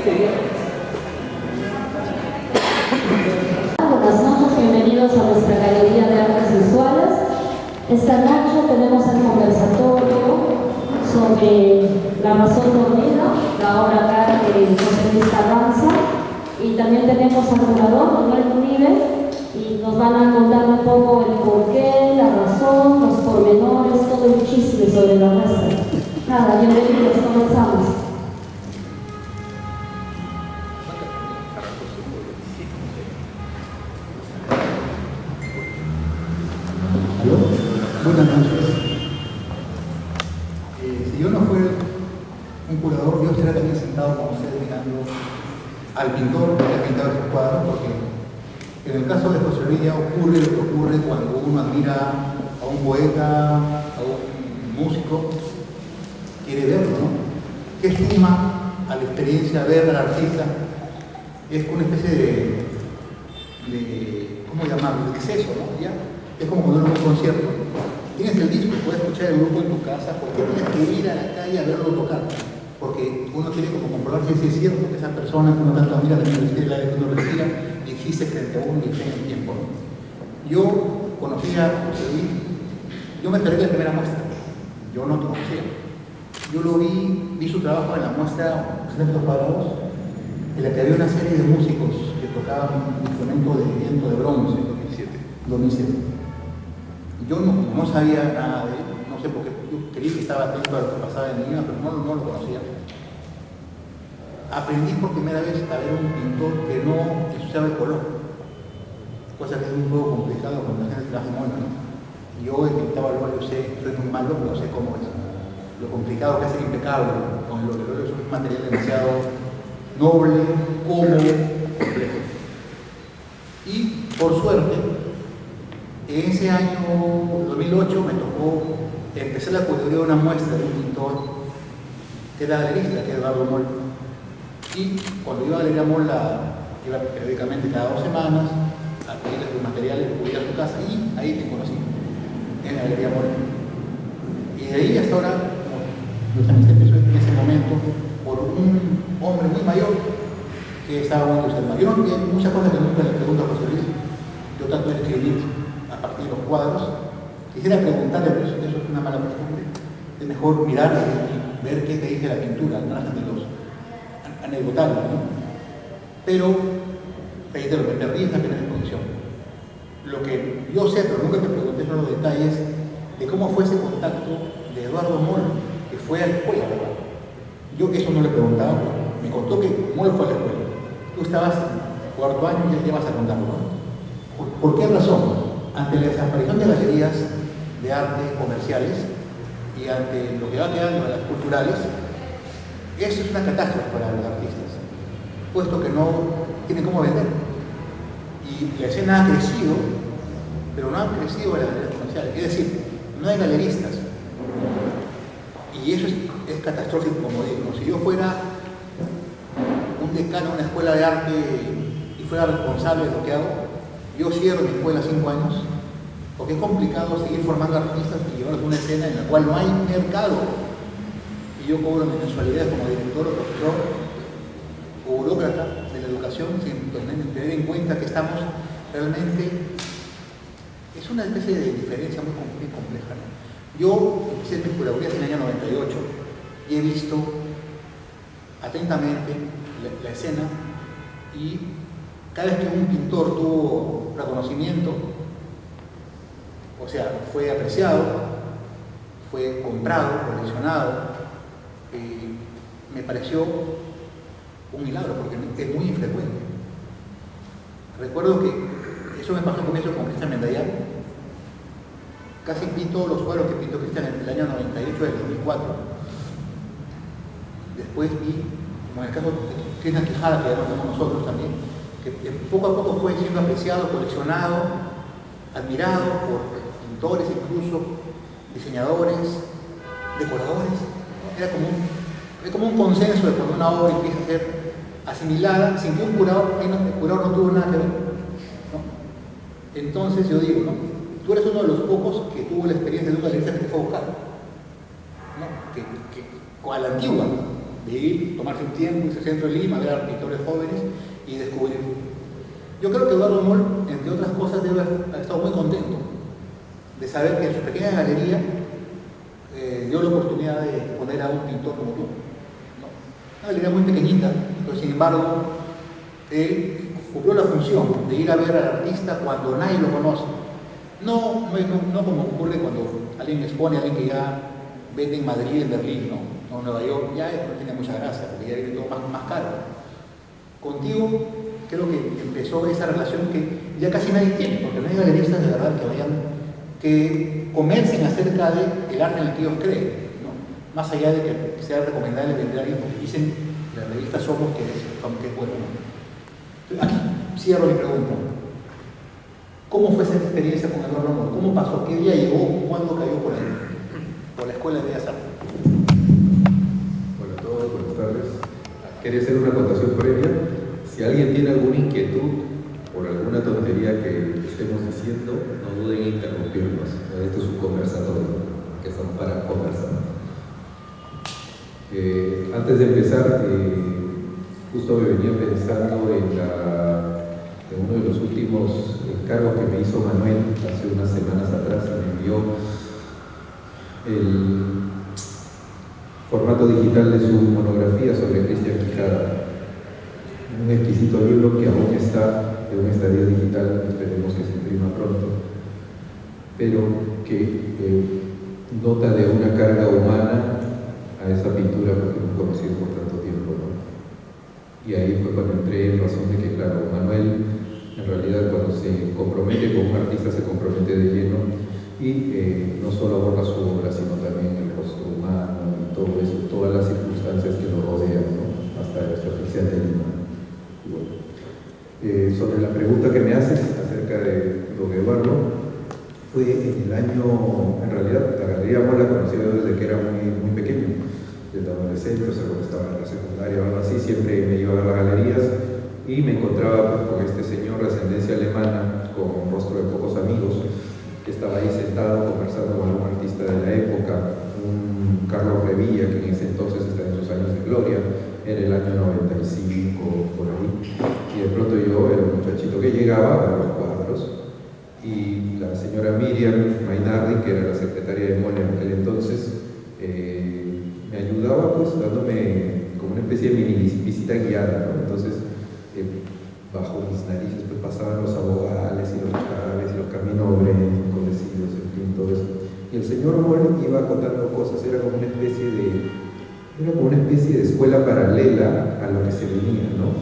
Buenas noches, bienvenidos a nuestra Galería de Artes Visuales. Esta noche tenemos el conversatorio sobre La Razón Dormida, la obra acá de José Luis Carranza, y también tenemos al curador Manuel Uribe, y nos van a contar un poco el porqué, la razón, los pormenores, todo el chisme sobre la muestra. Nada, bienvenidos, comenzamos. Buenas noches. Si yo no fuera un curador, yo estaría también sentado con ustedes mirando al pintor que ha pintado estos cuadros, porque en el caso de José Luis ocurre lo que ocurre cuando uno admira a un poeta, a un músico, quiere verlo, ¿no? ¿Qué suma a la experiencia ver al artista? Es una especie de ¿cómo llamarlo? De exceso, ¿no? ¿Ya? Es como cuando uno va a un concierto. Tienes el disco y puedes escuchar el grupo en tu casa, ¿por qué tienes que ir a la calle a verlo tocar? Porque uno quiere como comprobar si es cierto que esa persona que uno tanto admira, la que uno respira, existe frente a uno y está en el tiempo. Yo conocí a José Luis, yo me enteré de la primera muestra, yo no te conocía. Yo lo vi su trabajo en la muestra 60 cuadrados, en la que había una serie de músicos que tocaban un instrumento de viento de bronce, 2007. Yo no sabía nada de él, no sé por qué, yo creí que estaba atento a lo que pasaba en mi vida, pero no lo conocía. Aprendí por primera vez a ver un pintor que no usaba el color, cosa que es un poco complicado cuando la gente trabaja en ¿no? Yo he pintado el óleo, soy muy malo, pero sé cómo es. Lo complicado que es ser impecable con el óleo es un material demasiado noble, cómodo, complejo. Y por suerte, en ese año 2008 me tocó empezar la curaduría de una muestra de un pintor que era galerista, que es Eduardo Moll. Y cuando iba a Galería Moll, iba periódicamente cada 2 semanas a pedirle sus materiales, voy a su casa y ahí te conocí, en la Galería Moll. Y de ahí hasta ahora, nuestra amistad empezó en ese momento por un hombre muy mayor que estaba muy entusiasmado. Yo no hay muchas cosas que nunca le pregunto a José Luis, yo trato de escribir a partir de los cuadros. Quisiera preguntarle, pero eso es una mala costumbre, es mejor mirar y ver qué te dice la pintura, no las de los anecdotarios, ¿no? Pero ahí te lo que perdí es la primera exposición. Lo que yo sé, pero nunca te pregunté son los detalles de cómo fue ese contacto de Eduardo Moll, que fue a la escuela, ¿verdad? Yo eso no le preguntaba, me contó que Moll fue a la escuela. Tú estabas en 4º año y ya te vas a contarlo, ¿no? ¿Por qué razón? Ante la desaparición de galerías de arte comerciales y ante lo que va quedando de las culturales, eso es una catástrofe para los artistas, puesto que no tienen cómo vender. Y la escena ha crecido, pero no ha crecido las galerías comerciales. Es decir, no hay galeristas. Y eso es catastrófico, como digo. Si yo fuera un decano de una escuela de arte y fuera responsable de lo que hago, yo cierro mi escuela 5 años, porque es complicado seguir formando artistas y llevarlos a una escena en la cual no hay mercado. Y yo cobro mi mensualidad como director o profesor o burócrata de la educación sin tener en cuenta que estamos realmente... Es una especie de diferencia muy compleja, ¿no? Yo empecé mi curaduría en el año 98 y he visto atentamente la escena, y cada vez que un pintor tuvo reconocimiento, o sea, fue apreciado, fue comprado, coleccionado, me pareció un milagro, porque es muy infrecuente. Recuerdo que eso me pasó al comienzo con Cristian Mendayán. Casi vi todos los cuadros que pintó Cristian en el año 98 del 2004. Después vi, como en el caso de Cristian Quijada, que ya lo tenemos nosotros también, que poco a poco fue siendo apreciado, coleccionado, admirado por pintores, incluso diseñadores, decoradores. Era como un consenso de cuando una obra empieza a ser asimilada sin que el curador no tuvo nada que ver, ¿no? Entonces yo digo, ¿no? Tú eres uno de los pocos que tuvo la experiencia de un galerista que te fue a buscar, ¿no? Que a la antigua, De ir, tomarse un tiempo, irse al centro de Lima, ver a pintores jóvenes y descubrir. Yo creo que Eduardo Moll, entre otras cosas, debe haber estado muy contento de saber que en su pequeña galería dio la oportunidad de poner a un pintor como tú, ¿no? Una galería muy pequeñita, pero sin embargo, cumplió la función de ir a ver al artista cuando nadie lo conoce. No como ocurre cuando alguien expone a alguien que ya vende en Madrid, en Berlín, ¿no? O en Nueva York, ya no tiene mucha gracia, porque ya viene todo más caro. Contigo creo que empezó esa relación que ya casi nadie tiene, porque no hay galeristas de verdad que comiencen acerca del arte en el que ellos creen, ¿no? Más allá de que sea recomendable vender a alguien, porque dicen la revista Somos que es bueno, ¿no? Aquí cierro mi pregunta. ¿Cómo fue esa experiencia con Eduardo Moll? ¿Cómo pasó? ¿Qué día llegó? ¿Cuándo cayó por ahí? Por la Escuela de Bellas Artes. Hola a todos, buenas tardes. Quería hacer una acotación previa. Si alguien tiene alguna inquietud por alguna tontería que estemos diciendo, no duden en interrumpirnos. Esto es un conversatorio, que estamos para conversar. Antes de empezar, justo me venía pensando en uno de los últimos encargos que me hizo Manuel hace unas semanas atrás. Me envió el formato digital de su monografía sobre Cristian Quijada, un exquisito libro que aún está en un estadio digital, esperemos que se imprima pronto, pero que nota de una carga humana a esa pintura porque no conocido por tanto tiempo, ¿no? Y ahí fue cuando entré en razón de que, claro, Manuel en realidad cuando se compromete con un artista se compromete de lleno y no solo aborda su obra, sino también el rostro humano y todo eso, todas las circunstancias que lo rodean, ¿no? Hasta la experiencia de Lima. Bueno, sobre la pregunta que me haces acerca de don Eduardo, fue en el año, en realidad la Galería Moll la conocí desde que era muy pequeño, desde adolescente, o sea, cuando estaba en la secundaria o algo así, siempre me iba a ver las galerías y me encontraba con este señor de ascendencia alemana, con un rostro de pocos amigos, que estaba ahí sentado conversando con algún artista de la época, un Carlos Revilla, que en ese entonces está en sus años de gloria, era el año 95, por ahí, y de pronto yo era un muchachito que llegaba a ver los cuadros, y la señora Miriam Mainardi, que era la secretaria de Moll en aquel entonces, me ayudaba pues dándome como una especie de mini visita guiada, ¿no? Entonces, bajo mis narices pues pasaban los abogales y los chaves y los caminos conocidos, en fin, todo eso. Y el señor Moll iba contando cosas, era como una especie de escuela paralela a lo que se venía, ¿no?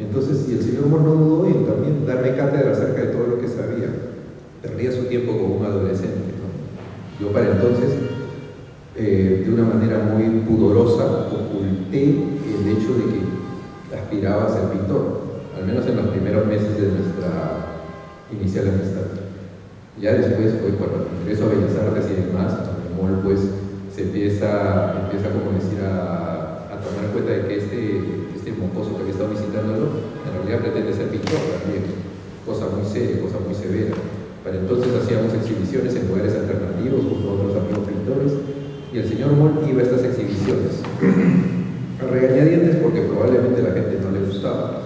Entonces, y el señor Moll no dudó en también darme cátedra acerca de todo lo que sabía. Perdía su tiempo como un adolescente, ¿no? Yo para entonces, de una manera muy pudorosa, oculté el hecho de que aspiraba a ser pintor, al menos en los primeros meses de nuestra inicial amistad. Ya después fue cuando ingreso a Bellas Artes y demás, el Moll pues se empieza como decir a tomar en cuenta de que este mocoso que había estado visitándolo en realidad pretende ser pintor también, cosa muy seria, cosa muy severa. Para entonces hacíamos exhibiciones en lugares alternativos con otros amigos pintores y el señor Moll iba a estas exhibiciones a regañadientes porque probablemente la gente no le gustaba,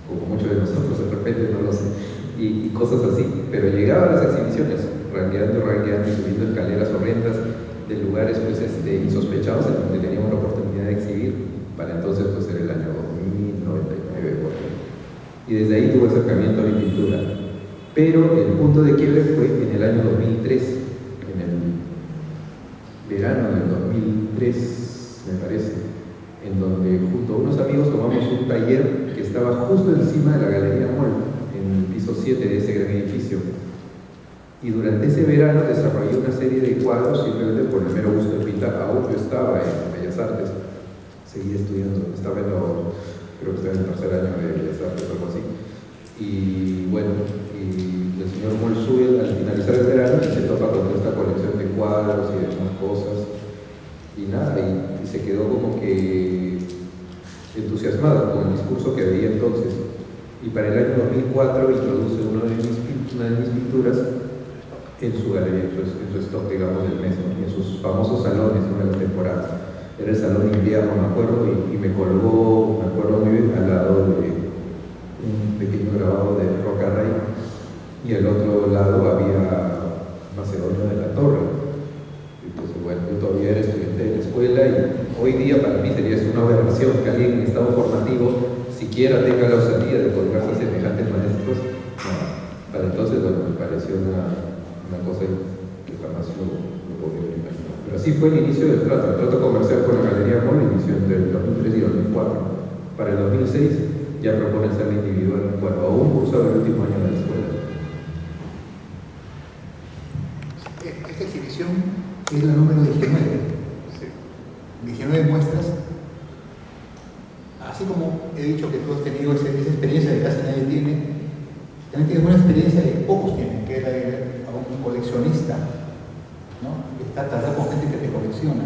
como muchos de nosotros de repente, no lo sé, y cosas así, pero llegaba a las exhibiciones ranqueando y subiendo escaleras horrendas de lugares pues, insospechados en donde teníamos la oportunidad de exhibir. Para entonces pues era el año 2099 por ahí. Y desde ahí tuve acercamiento a mi pintura, pero el punto de quiebre fue en el año 2003, en el verano del 2003 me parece, en donde junto a unos amigos tomamos un taller que estaba justo encima de la Galería Moll, en el piso 7 de ese gran edificio. Y durante ese verano desarrollé una serie de cuadros simplemente por el mero gusto de pintar. Aún yo estaba en Bellas Artes, seguía estudiando, creo que estaba en el tercer año de Bellas Artes o algo así. Y bueno, y el señor Moll sube al finalizar el verano y se topa con esta colección de cuadros y demás cosas. Y nada, y se quedó como que entusiasmado con el discurso que veía entonces. Y para el año 2004 introduce una de mis pinturas en su galería, en su stock, digamos, del mes, ¿no? En sus famosos salones, ¿no? De las temporadas. era el salón de invierno, me acuerdo, y me colgó, me acuerdo muy bien, al lado de un pequeño grabado de Roca Rey, y al otro lado había Macedonio de la Torre. Entonces, bueno, yo todavía era estudiante de la escuela y hoy día para mí sería una aberración que alguien en estado formativo siquiera tenga la osadía de colgarse a semejantes maestros. No, para entonces, bueno, me pareció una cosa que jamás lo podía haber imaginado. Pero así fue el inicio del trato comercial con la Galería Moll, inició entre el 2003 y 2004. Para el 2006 ya proponen ser individual, bueno, aún cursaba el último año de la escuela. Esta exhibición es la número 19. 19 muestras. Así como he dicho que tú has tenido esa experiencia que casi nadie tiene, también tienes una experiencia que pocos tienen, que es la de un coleccionista, ¿no? Está tratando con gente que te colecciona.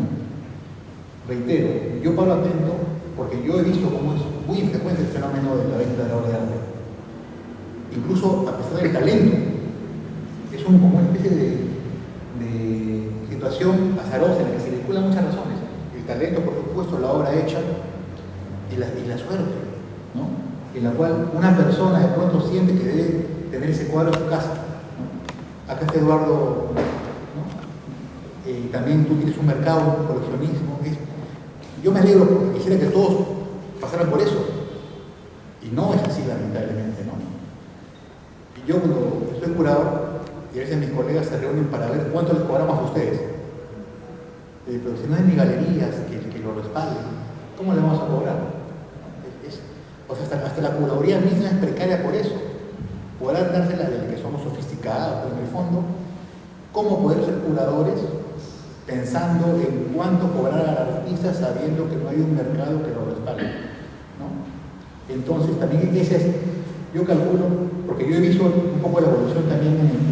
Reitero, yo paro atento porque yo he visto cómo es muy infrecuente el fenómeno de la venta de la obra de arte. Incluso a pesar del talento, es como una especie de situación azarosa en la que se vinculan muchas razones. El talento, por supuesto, la obra hecha y la suerte, ¿no? En la cual una persona de pronto siente que debe tener ese cuadro en su casa, ¿no? Acá está Eduardo, ¿no? Y también tú tienes un mercado, un coleccionismo. Yo me alegro porque quisiera que todos pasaran por eso. Y no es así, lamentablemente, ¿no? Y yo cuando soy curador, y a veces mis colegas se reúnen para ver cuánto les cobramos a ustedes. Pero si no hay ni galerías que lo respalden, ¿cómo le vamos a cobrar? O sea, hasta la curaduría misma es precaria por eso. Podrán dársela de que somos sofisticados, pero en el fondo, ¿cómo poder ser curadores pensando en cuánto cobrar al artista sabiendo que no hay un mercado que lo respalde, ¿no? Entonces, también yo calculo, porque yo he visto un poco la evolución también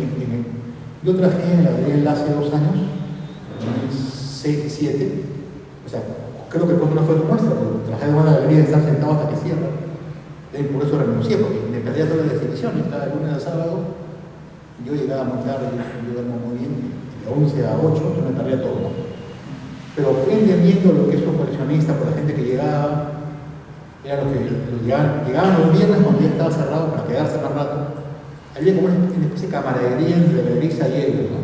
yo trabajé en la Galería Enlace 2 años, 2006 y 2007, o sea, creo que no fue tu muestra, porque trabajé en una galería de estar sentado hasta que cierra, por eso renuncié, porque me perdía todas las exhibiciones, cada lunes a sábado, yo llegaba muy tarde, yo duermo muy bien, de 11 a 8, yo me perdía todo, ¿no? Pero fui entendiendo lo que es un coleccionista por la gente que llegaba, era lo que llegaban los viernes cuando ya estaba cerrado para quedarse más rato. Había como una especie de camaradería entre la risa y ellos, ¿no?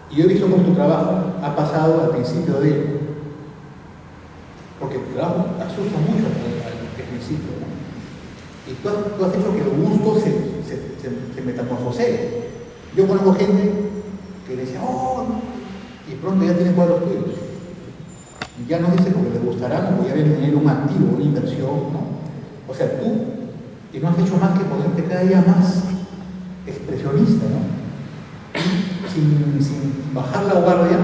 Y yo he visto cómo tu trabajo ha pasado al principio de ello. Porque tu trabajo asusta mucho al principio, ¿no? Y tú has hecho que el gusto se metamorfosee. Yo conozco gente que le dice, oh, no, y pronto ya tiene cuadros tuyos. Y ya no dice porque le gustarán o ya viene a tener un activo, una inversión, ¿no? O sea, tú, y no has hecho más que ponerte cada día más expresionista, ¿no? Sin bajar la guardia,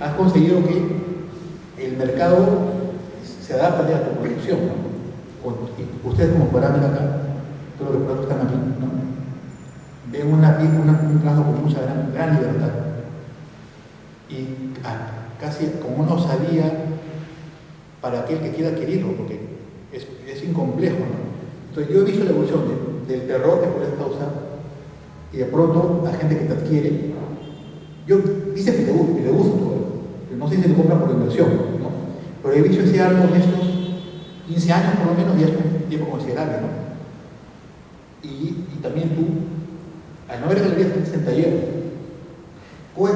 has conseguido que el mercado se adapte a tu producción, ¿no? Ustedes como podrán ver acá, todos los productos están aquí, ¿no? Ven un trabajo con mucha gran libertad. Y casi como una osadía para aquel que quiera adquirirlo, porque es incomplejo, ¿no? Entonces yo he visto la evolución del terror que puedes causar y de pronto la gente que te adquiere, dice que le gusta todo, pero no sé si se compra por inversión, ¿no? Pero he visto ese árbol en estos 15 años por lo menos, ya es un tiempo considerable, ¿no? Y también tú, al no haber galerías, tienes el taller. ¿Cómo es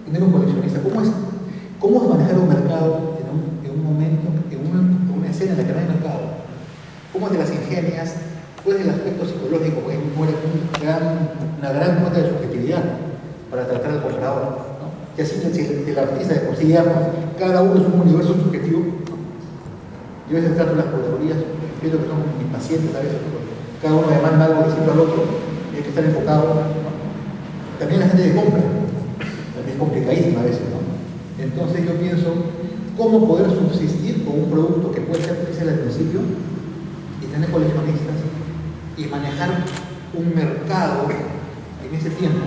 tener un coleccionista? ¿Cómo es manejar un mercado en un momento, en una escena en la que no hay mercado? ¿Cómo te las ingenias? ¿Cuál es el aspecto psicológico? Porque una gran cuota de subjetividad para tratar al comprador, ¿no? Que así si el artista de por sí ya, cada uno es un universo subjetivo, ¿no? Yo a veces trato las curadurías, pienso que son mis pacientes a veces, porque cada uno demanda algo distinto al otro y hay que estar enfocado, ¿no? También la gente de compra, también es complicadísima a veces, ¿no? Entonces yo pienso, ¿cómo poder subsistir con un producto que puede ser especial al principio y tener coleccionistas y manejar un mercado en ese tiempo?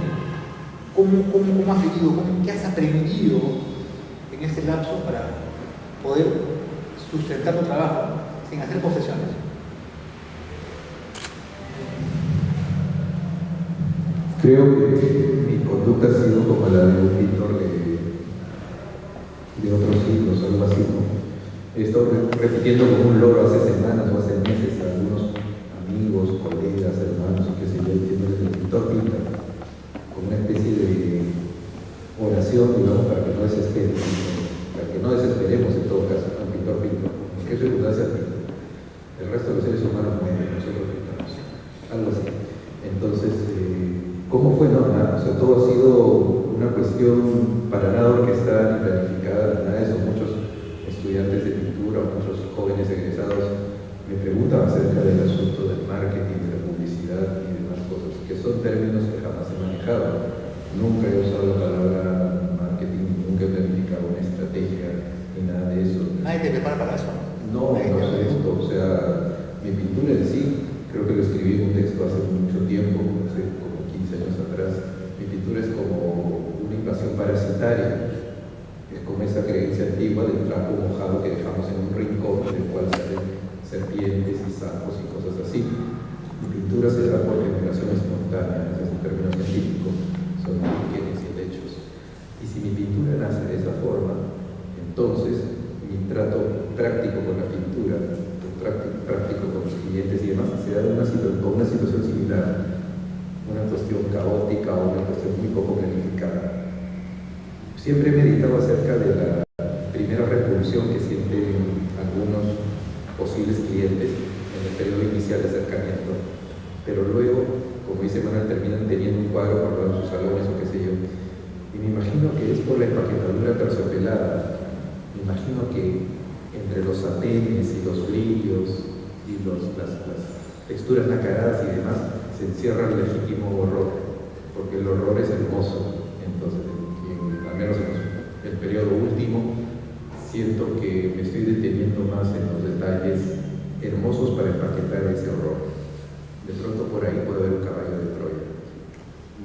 ¿Cómo has vivido? ¿Qué has aprendido en este lapso para poder sustentar tu trabajo sin hacer posesiones? Creo que mi conducta ha sido como la de un pintor otros siglos, algo así, ¿no? He estado repitiendo como un loro hace semanas o hace meses a algunos amigos, colegas, hermanos, qué sé yo, diciéndoles el pintor pinta, como una especie de oración, digamos, para que no desesperen, para que no desesperemos en todo caso al pintor pinta, porque eso es lo que hace el pintor. El resto de los seres humanos mueren, nosotros pintamos, algo así. Entonces, ¿cómo fue? No, nada, o sea, todo ha sido una cuestión para nada orquestada ni planificada, nada de eso. Muchos estudiantes de pintura, muchos jóvenes egresados me preguntan acerca del asunto del marketing, de la publicidad y demás cosas, que son términos que jamás he manejado. Nunca he usado la palabra marketing, nunca he planificado una estrategia ni nada de eso. Nadie te prepara para eso. No, no sé esto, o sea, mi pintura en sí, creo que lo escribí en un texto hace mucho tiempo, hace como 15 años atrás. Mi pintura es como una invasión parasitaria, es como esa creencia antigua del trapo mojado que dejamos en un rincón del cual salen serpientes y sapos y cosas así. Mi pintura se da por generación espontánea, ese es un término científico, son líquenes y helechos. Y si mi pintura nace de esa forma, entonces mi trato práctico con la pintura, práctico con los clientes y demás, se da una situación similar, una cuestión caótica o una cuestión muy poco planificada. Siempre he meditado acerca de la primera repulsión que sienten algunos posibles clientes en el periodo inicial de acercamiento, pero luego, como dice Manuel, terminan teniendo un cuadro guardado en sus salones o qué sé yo, y me imagino que es por la empaquetadura terciopelada. Me imagino que entre los saténes y los brillos y las texturas nacaradas y demás se encierra el legítimo horror, porque el horror es hermoso. Entonces, al menos en el periodo último, siento que me estoy deteniendo más en los detalles hermosos para empaquetar ese horror. De pronto por ahí puede haber un caballo de Troya.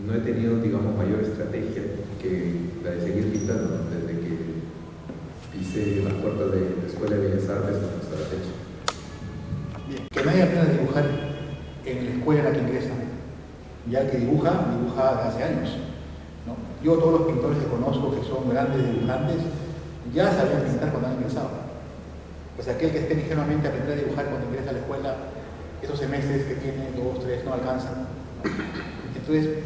No he tenido, digamos, mayor estrategia que la de seguir pintando desde que pisé las puertas de la Escuela de Bellas Artes hasta la fecha. Bien. Que nadie aprenda a dibujar en la escuela en la que ingresa. Ya el que dibuja hace años, ¿no? Yo todos los pintores que conozco que son grandes dibujantes ya sabían pintar cuando han ingresado. Pues aquel que esté ingenuamente a aprender a dibujar cuando ingresa a la escuela, esos semestres que tiene, 2, 3, no alcanzan. Entonces,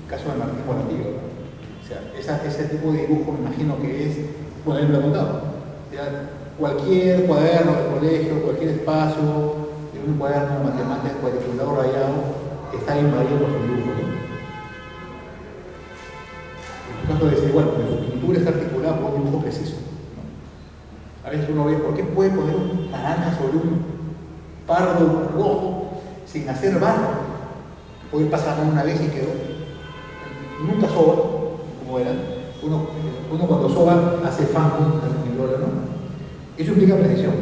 caso de Martín Bonattigo, ¿no? O sea, ese tipo de dibujo me imagino que es, bueno, él me lo ha contado. O sea, cualquier cuaderno del colegio, cualquier espacio, en un cuaderno de matemáticas, cuadriculador rayado, está invadido por su dibujo, ¿no? En tu caso de decir, bueno, pues su pintura está articulada por un dibujo preciso, ¿no? A veces uno ve, ¿por qué puede poner una naranja sobre un pardo rojo sin hacer barro? Hoy pasaron una vez y quedó. Nunca soba, como era. Uno cuando soba hace fango, ¿no? Eso implica precisión.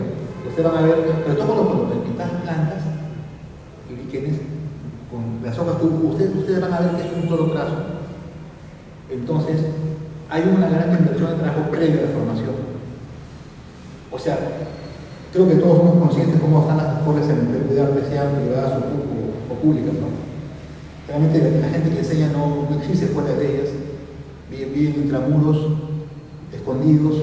Ustedes van a ver, pero todo cuando pintas plantas y líquenes, con las hojas, ustedes van a ver que es un solo trazo. Entonces, hay una gran inversión de trabajo previo a la formación. O sea, creo que todos somos conscientes de cómo están las escuelas en el Perú de arte, sean privadas o públicas, ¿no? Realmente la gente que enseña no existe fuera de ellas, viven intramuros, escondidos,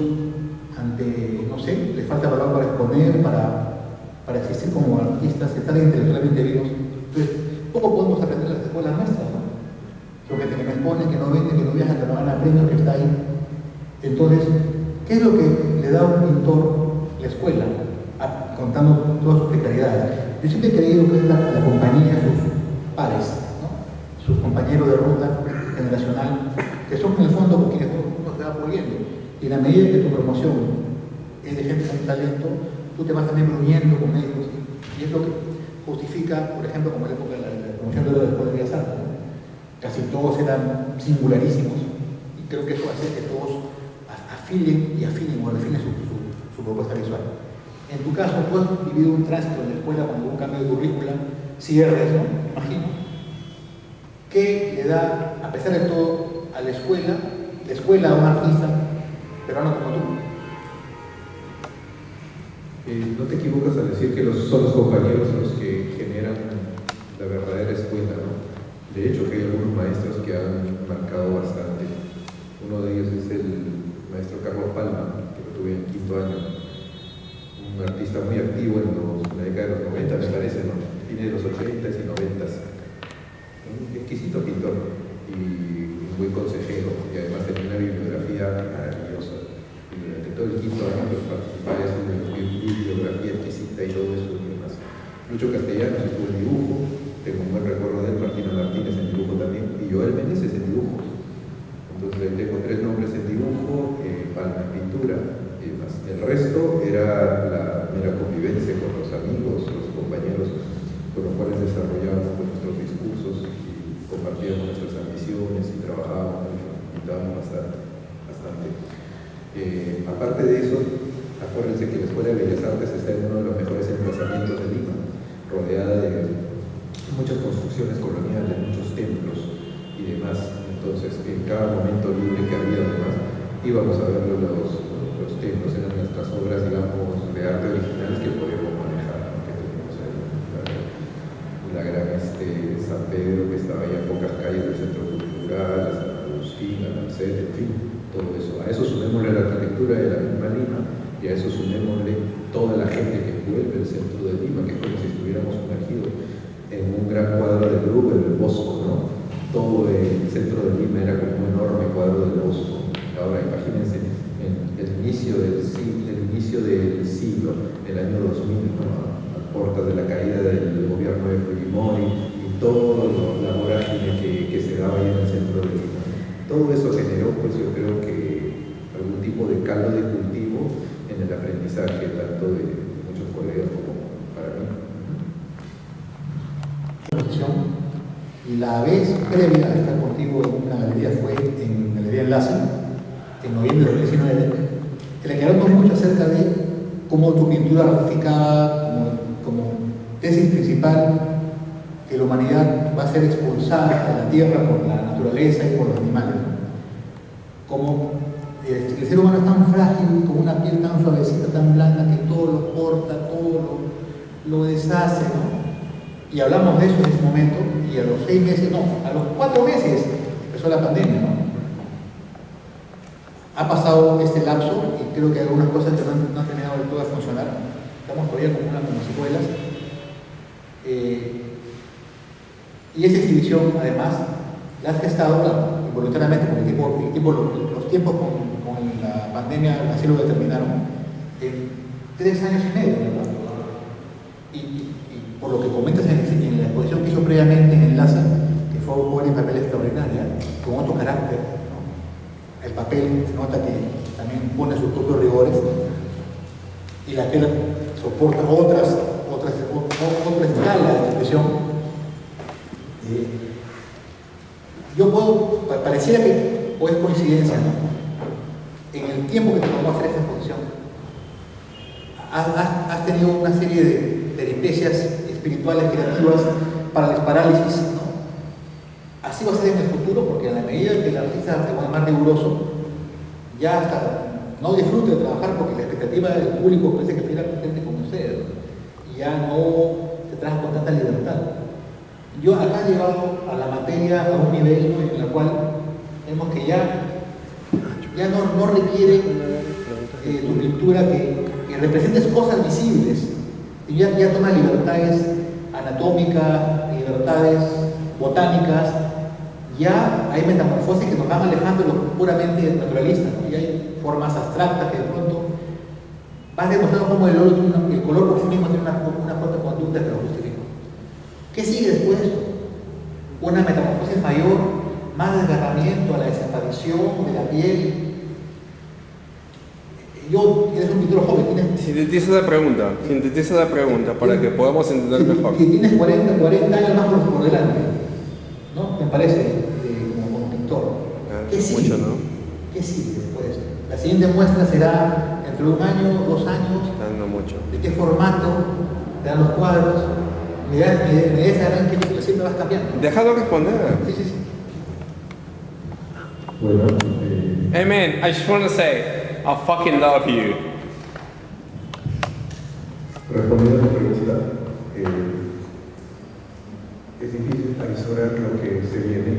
ante, no sé, les falta valor para exponer, para existir como artistas, estar intelectualmente vivos. Entonces, poco podemos aprender de las escuelas nuestras, ¿no? Son gente que no expone, que no vende, que no viaja, que no gana premios, que está ahí. Entonces, ¿qué es lo que le da a un pintor la escuela? Contando todas sus precariedades. Yo siempre he creído que es la compañía de sus pares, ¿no? Sus compañeros de ruta generacional, que son en el fondo con quienes uno se va puliendo. Y en la medida que tu promoción es de gente con talento, tú te vas también reuniendo con ellos. Y es lo que justifica, por ejemplo, como en la época de la promoción de la Escuela de Bellas Artes, ¿no? Casi todos eran singularísimos. Y creo que eso hace que todos afinen o refinen su propuesta visual. En tu caso, tú has vivido un tránsito en la escuela con algún cambio de currícula, cierres, ¿no? Me imagino. ¿Qué le da, a pesar de todo, a la escuela a un artista peruano como tú? No te equivocas al decir que son los compañeros los que generan la verdadera escuela, ¿no? De hecho, que hay algunos maestros que han marcado bastante. Uno de ellos es el maestro Carlos Palma, que lo tuve en quinto año, un artista muy activo en la década de los 90, me parece, ¿no? Fines de los 80s y 90s. Un exquisito pintor y un buen consejero, y además tenía una bibliografía maravillosa. Y durante todo el quinto año pues, participaba de su bibliografía exquisita y todo eso y demás. Lucho Castellanos estuvo en dibujo, tengo un buen recuerdo de él, Martino Martínez en dibujo también, y Joel Meneses en dibujo. Entonces tengo 3 nombres en dibujo, Palma en pintura y demás. El resto era la mera convivencia con los amigos, los compañeros con los cuales desarrollábamos nuestros discursos y compartíamos nuestras ambiciones y trabajábamos mucho, pintábamos bastante. Aparte de eso, acuérdense que la Escuela de Bellas Artes está en uno de los mejores emplazamientos de Lima, rodeada de muchas construcciones coloniales, muchos templos y demás. Entonces, en cada momento libre que había, además, íbamos a ver los templos, eran nuestras obras, digamos, de arte originales que podíamos manejar, ¿no? Que tenemos ahí, la gran San Pedro, que estaba ahí a pocas calles del Centro Cultural, a San Agustín, a Lancet, en fin, todo eso. A eso sumémosle la arquitectura de la misma Lima, y a eso sumémosle toda la gente que envuelve el centro de Lima, que es como si estuviéramos sumergidos en un gran cuadro de Bruegel, el Bosco, ¿no? Todo el centro de Lima era como un enorme cuadro del Bosco. Ahora imagínense, en el inicio del siglo, el año 2000, ¿no? A puertas de la caída del gobierno de Fujimori y toda la vorágine que se daba ahí en el centro de Lima. Todo eso generó, pues yo creo que algún tipo de caldo de cultivo en el aprendizaje, tanto de muchos colegas como para mí. Y la vez previa a estar contigo en una galería fue en Galería Enlace, en noviembre de 2019, en la que hablamos mucho acerca de cómo tu pintura ratificaba como tesis principal que la humanidad va a ser expulsada de la tierra por la naturaleza y por los animales. Como el ser humano es tan frágil, con una piel tan suavecita, tan blanda, que todo lo corta, todo lo deshace, ¿no? Y hablamos de eso en ese momento, y a los 6 meses, no, a los 4 meses empezó la pandemia, ¿no? Ha pasado este lapso, y creo que hay algunas cosas que no han terminado del todo de funcionar. Estamos todavía como secuelas. Y esa exhibición, además, la has gestado, claro, involuntariamente, porque los tiempos con la pandemia así lo determinaron, en 3 años y medio, ¿verdad? Y por lo que comentas en la exposición que hizo previamente en Enlace, que fue obra en papel extraordinaria, con otro carácter, ¿no? El papel se nota que también pone sus propios rigores, y la tela soporta otra escala de expresión. Pareciera que, o es coincidencia, ¿no? En el tiempo que te tomó hacer esta exposición, has tenido una serie de peripecias espirituales, creativas, para las parálisis, ¿no? Así va a ser en el futuro, porque a la medida que el artista se vuelve más riguroso, ya hasta no disfrute de trabajar, porque la expectativa del público parece que estuviera gente como ustedes, ¿no? Y ya no se trabaja con tanta libertad. Yo acá he llevado a la materia a un nivel, ¿no?, en el cual vemos que ya no requiere tu pintura que representes cosas visibles, y ya toma libertades anatómicas, libertades botánicas, ya hay metamorfosis que nos van alejando de lo puramente naturalista, ¿no? Y hay formas abstractas que de pronto vas demostrando cómo el color por sí mismo tiene una propia conducta que lo justifica. ¿Qué sigue después de esto? Una metamorfosis mayor, más desgarramiento a la desaparición de la piel. Eres un pintor joven, tienes... Sintetiza la pregunta para que podamos entender mejor. Que tienes 40 años más por delante, ¿no? Me parece, como pintor. ¿Qué sigue? Mucho, ¿no? ¿Qué sigue después de esto? La siguiente muestra será entre 1 año, 2 años. No mucho. ¿De qué formato te dan los cuadros? Mi idea será que siempre vas cambiando. Déjalo responder. Sí. Bueno, Hey man, I just want to say, I fucking love you. respondiendo a tu pregunta, es difícil avisorar lo que se viene,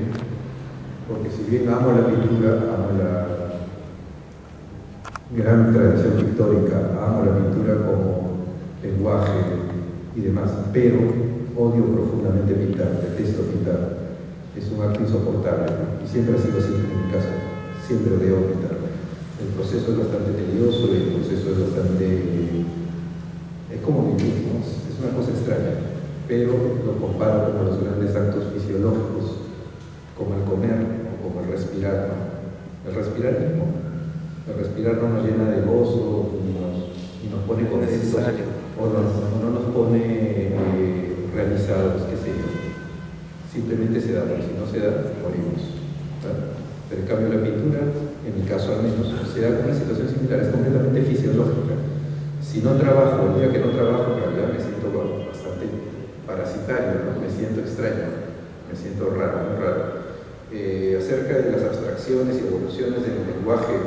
porque si bien amo la pintura, amo gran tradición pictórica, amo la pintura como lenguaje y demás, pero odio profundamente pintar, detesto pintar. Es un acto insoportable, ¿no? Y siempre ha sido así en mi caso, siempre odio pintar. El proceso es bastante tedioso, el proceso es bastante... es como vivir, ¿no? Es una cosa extraña, pero lo comparo con los grandes actos fisiológicos, como el comer o como el respirar, ¿no? El respirar mismo. El respirar no nos llena de gozo, ni nos pone contentos, o no nos pone realizados, qué sé yo. Simplemente se da, porque si no se da, morimos, ¿verdad? Pero en cambio la pintura, en mi caso al menos, se da con una situación similar, es completamente fisiológica. Si no trabajo, el día que no trabajo, en realidad me siento bastante parasitario, ¿no? Me siento extraño, me siento raro, muy raro. Acerca de las abstracciones y evoluciones del lenguaje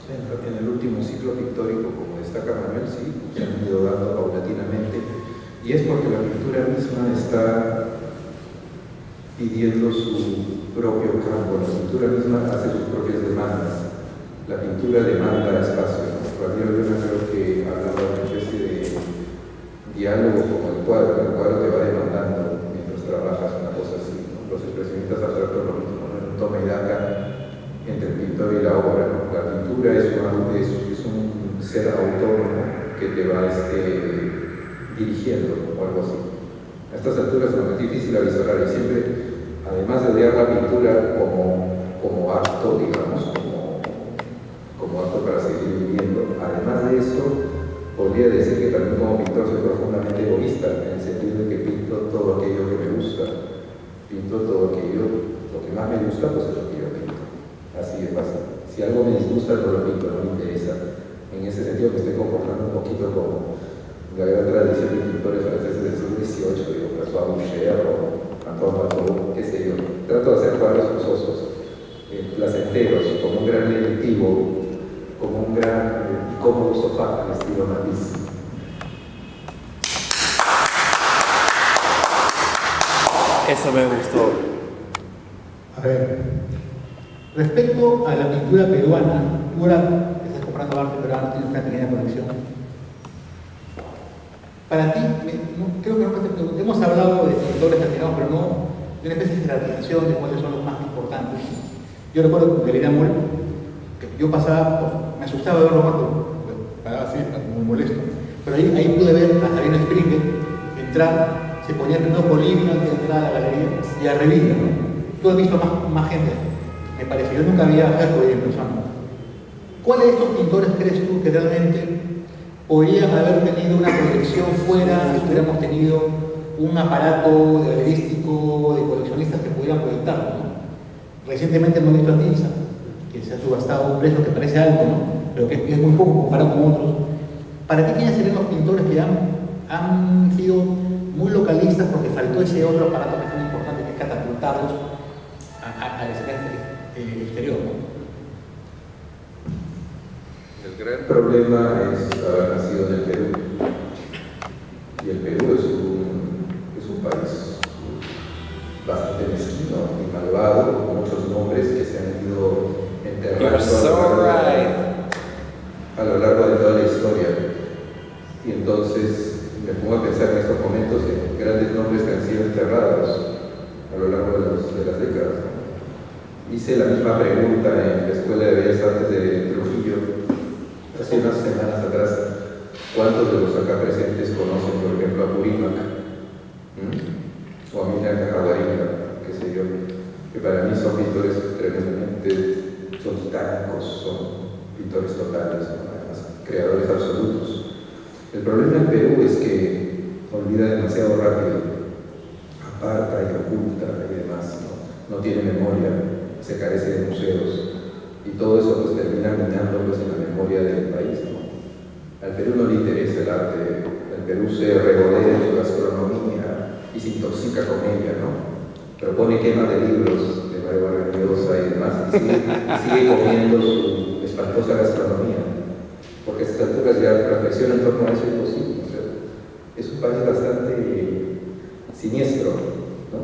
en el último ciclo pictórico, como destaca Manuel, sí, se han ido dando paulatinamente, y es porque la pintura misma está pidiendo su propio campo, la pintura misma hace sus propias demandas, la pintura demanda espacio, ¿no? Ramiro Luna creo que hablaba de una especie de diálogo como el cuadro te va demandando mientras trabajas, una cosa así, ¿no? Los expresionistas abstractos lo mismo, ¿no? Un toma y daca entre el pintor y la obra, ¿no? La pintura es un ser autónomo que te va dirigiendo o algo así. A estas alturas es difícil avisorar y siempre, además de odiar la pintura como acto, digamos, como acto para seguir viviendo, además de eso, podría decir que también como pintor soy profundamente egoísta, en el sentido de que pinto todo aquello que me gusta, pinto todo aquello, lo que más me gusta, pues es lo que yo pinto. Así de fácil. Si algo me disgusta, no lo pinto, no me interesa. En ese sentido me estoy comportando un poquito como la gran tradición de pintores franceses del siglo XVIII, digo, François Boucher o Antoine Watteau, qué sé yo. Trato de hacer cuadros gozosos, placenteros, como un gran lenitivo, como un gran y cómodo sofá al estilo Matisse. Eso me gustó. A ver, respecto a la pintura peruana, tú ahora estás comprando arte peruano, tienes una pequeña colección. Para ti, creo que nunca hemos hablado de pintores latinados, pero no de una especie de jerarquización de cuáles son los más importantes. Yo recuerdo que Galería Moll, que yo pasaba, me asustaba verlo muerto, paraba así, muy molesto. Pero ahí pude ver a Javier Springer entrar, se ponía primero Bolivia antes de entrar a la galería y a Revilla, ¿no? Tú has visto más gente, me parece. Yo nunca había visto en persona. ¿Cuáles de estos pintores crees tú que realmente podrían haber tenido una proyección fuera si hubiéramos tenido un aparato galerístico de coleccionistas que pudieran proyectarlo, ¿no? Recientemente hemos visto a Tinsa, que se ha subastado un precio que parece alto, ¿no? Pero que es muy poco comparado con otros. ¿Para ti quiénes serían los pintores que han sido muy localistas porque faltó ese otro aparato que es tan importante, que es catapultarlos al escenario exterior, ¿no? El gran problema es haber nacido en el Perú. Y el Perú es un país bastante mezquino y malvado, con muchos nombres que se han ido enterrando a lo largo de toda la historia. Y entonces me pongo a pensar en estos momentos en grandes nombres que han sido enterrados a lo largo de las décadas. Hice la misma pregunta en la Escuela de Bellas Artes de Trujillo hace unas semanas atrás. ¿Cuántos de los acá presentes conocen, por ejemplo, a Purímac? O a Mina Cajahuaringa, qué sé yo, que para mí son pintores tremendamente, son titánicos, son pintores totales, ¿no? Además, creadores absolutos. El problema en Perú es que olvida demasiado rápido, aparta y oculta y demás, no tiene memoria, se carece de museos, y todo eso pues termina minándolos en la memoria del país, ¿no? Al Perú no le interesa el arte, el Perú se regodea en su gastronomía y se intoxica con ella, ¿no? Propone quema de libros de María Religiosa y demás, y sigue comiendo su espantosa gastronomía, porque a estas alturas ya reflexión en torno a eso es imposible. O sea, es un país bastante siniestro, ¿no?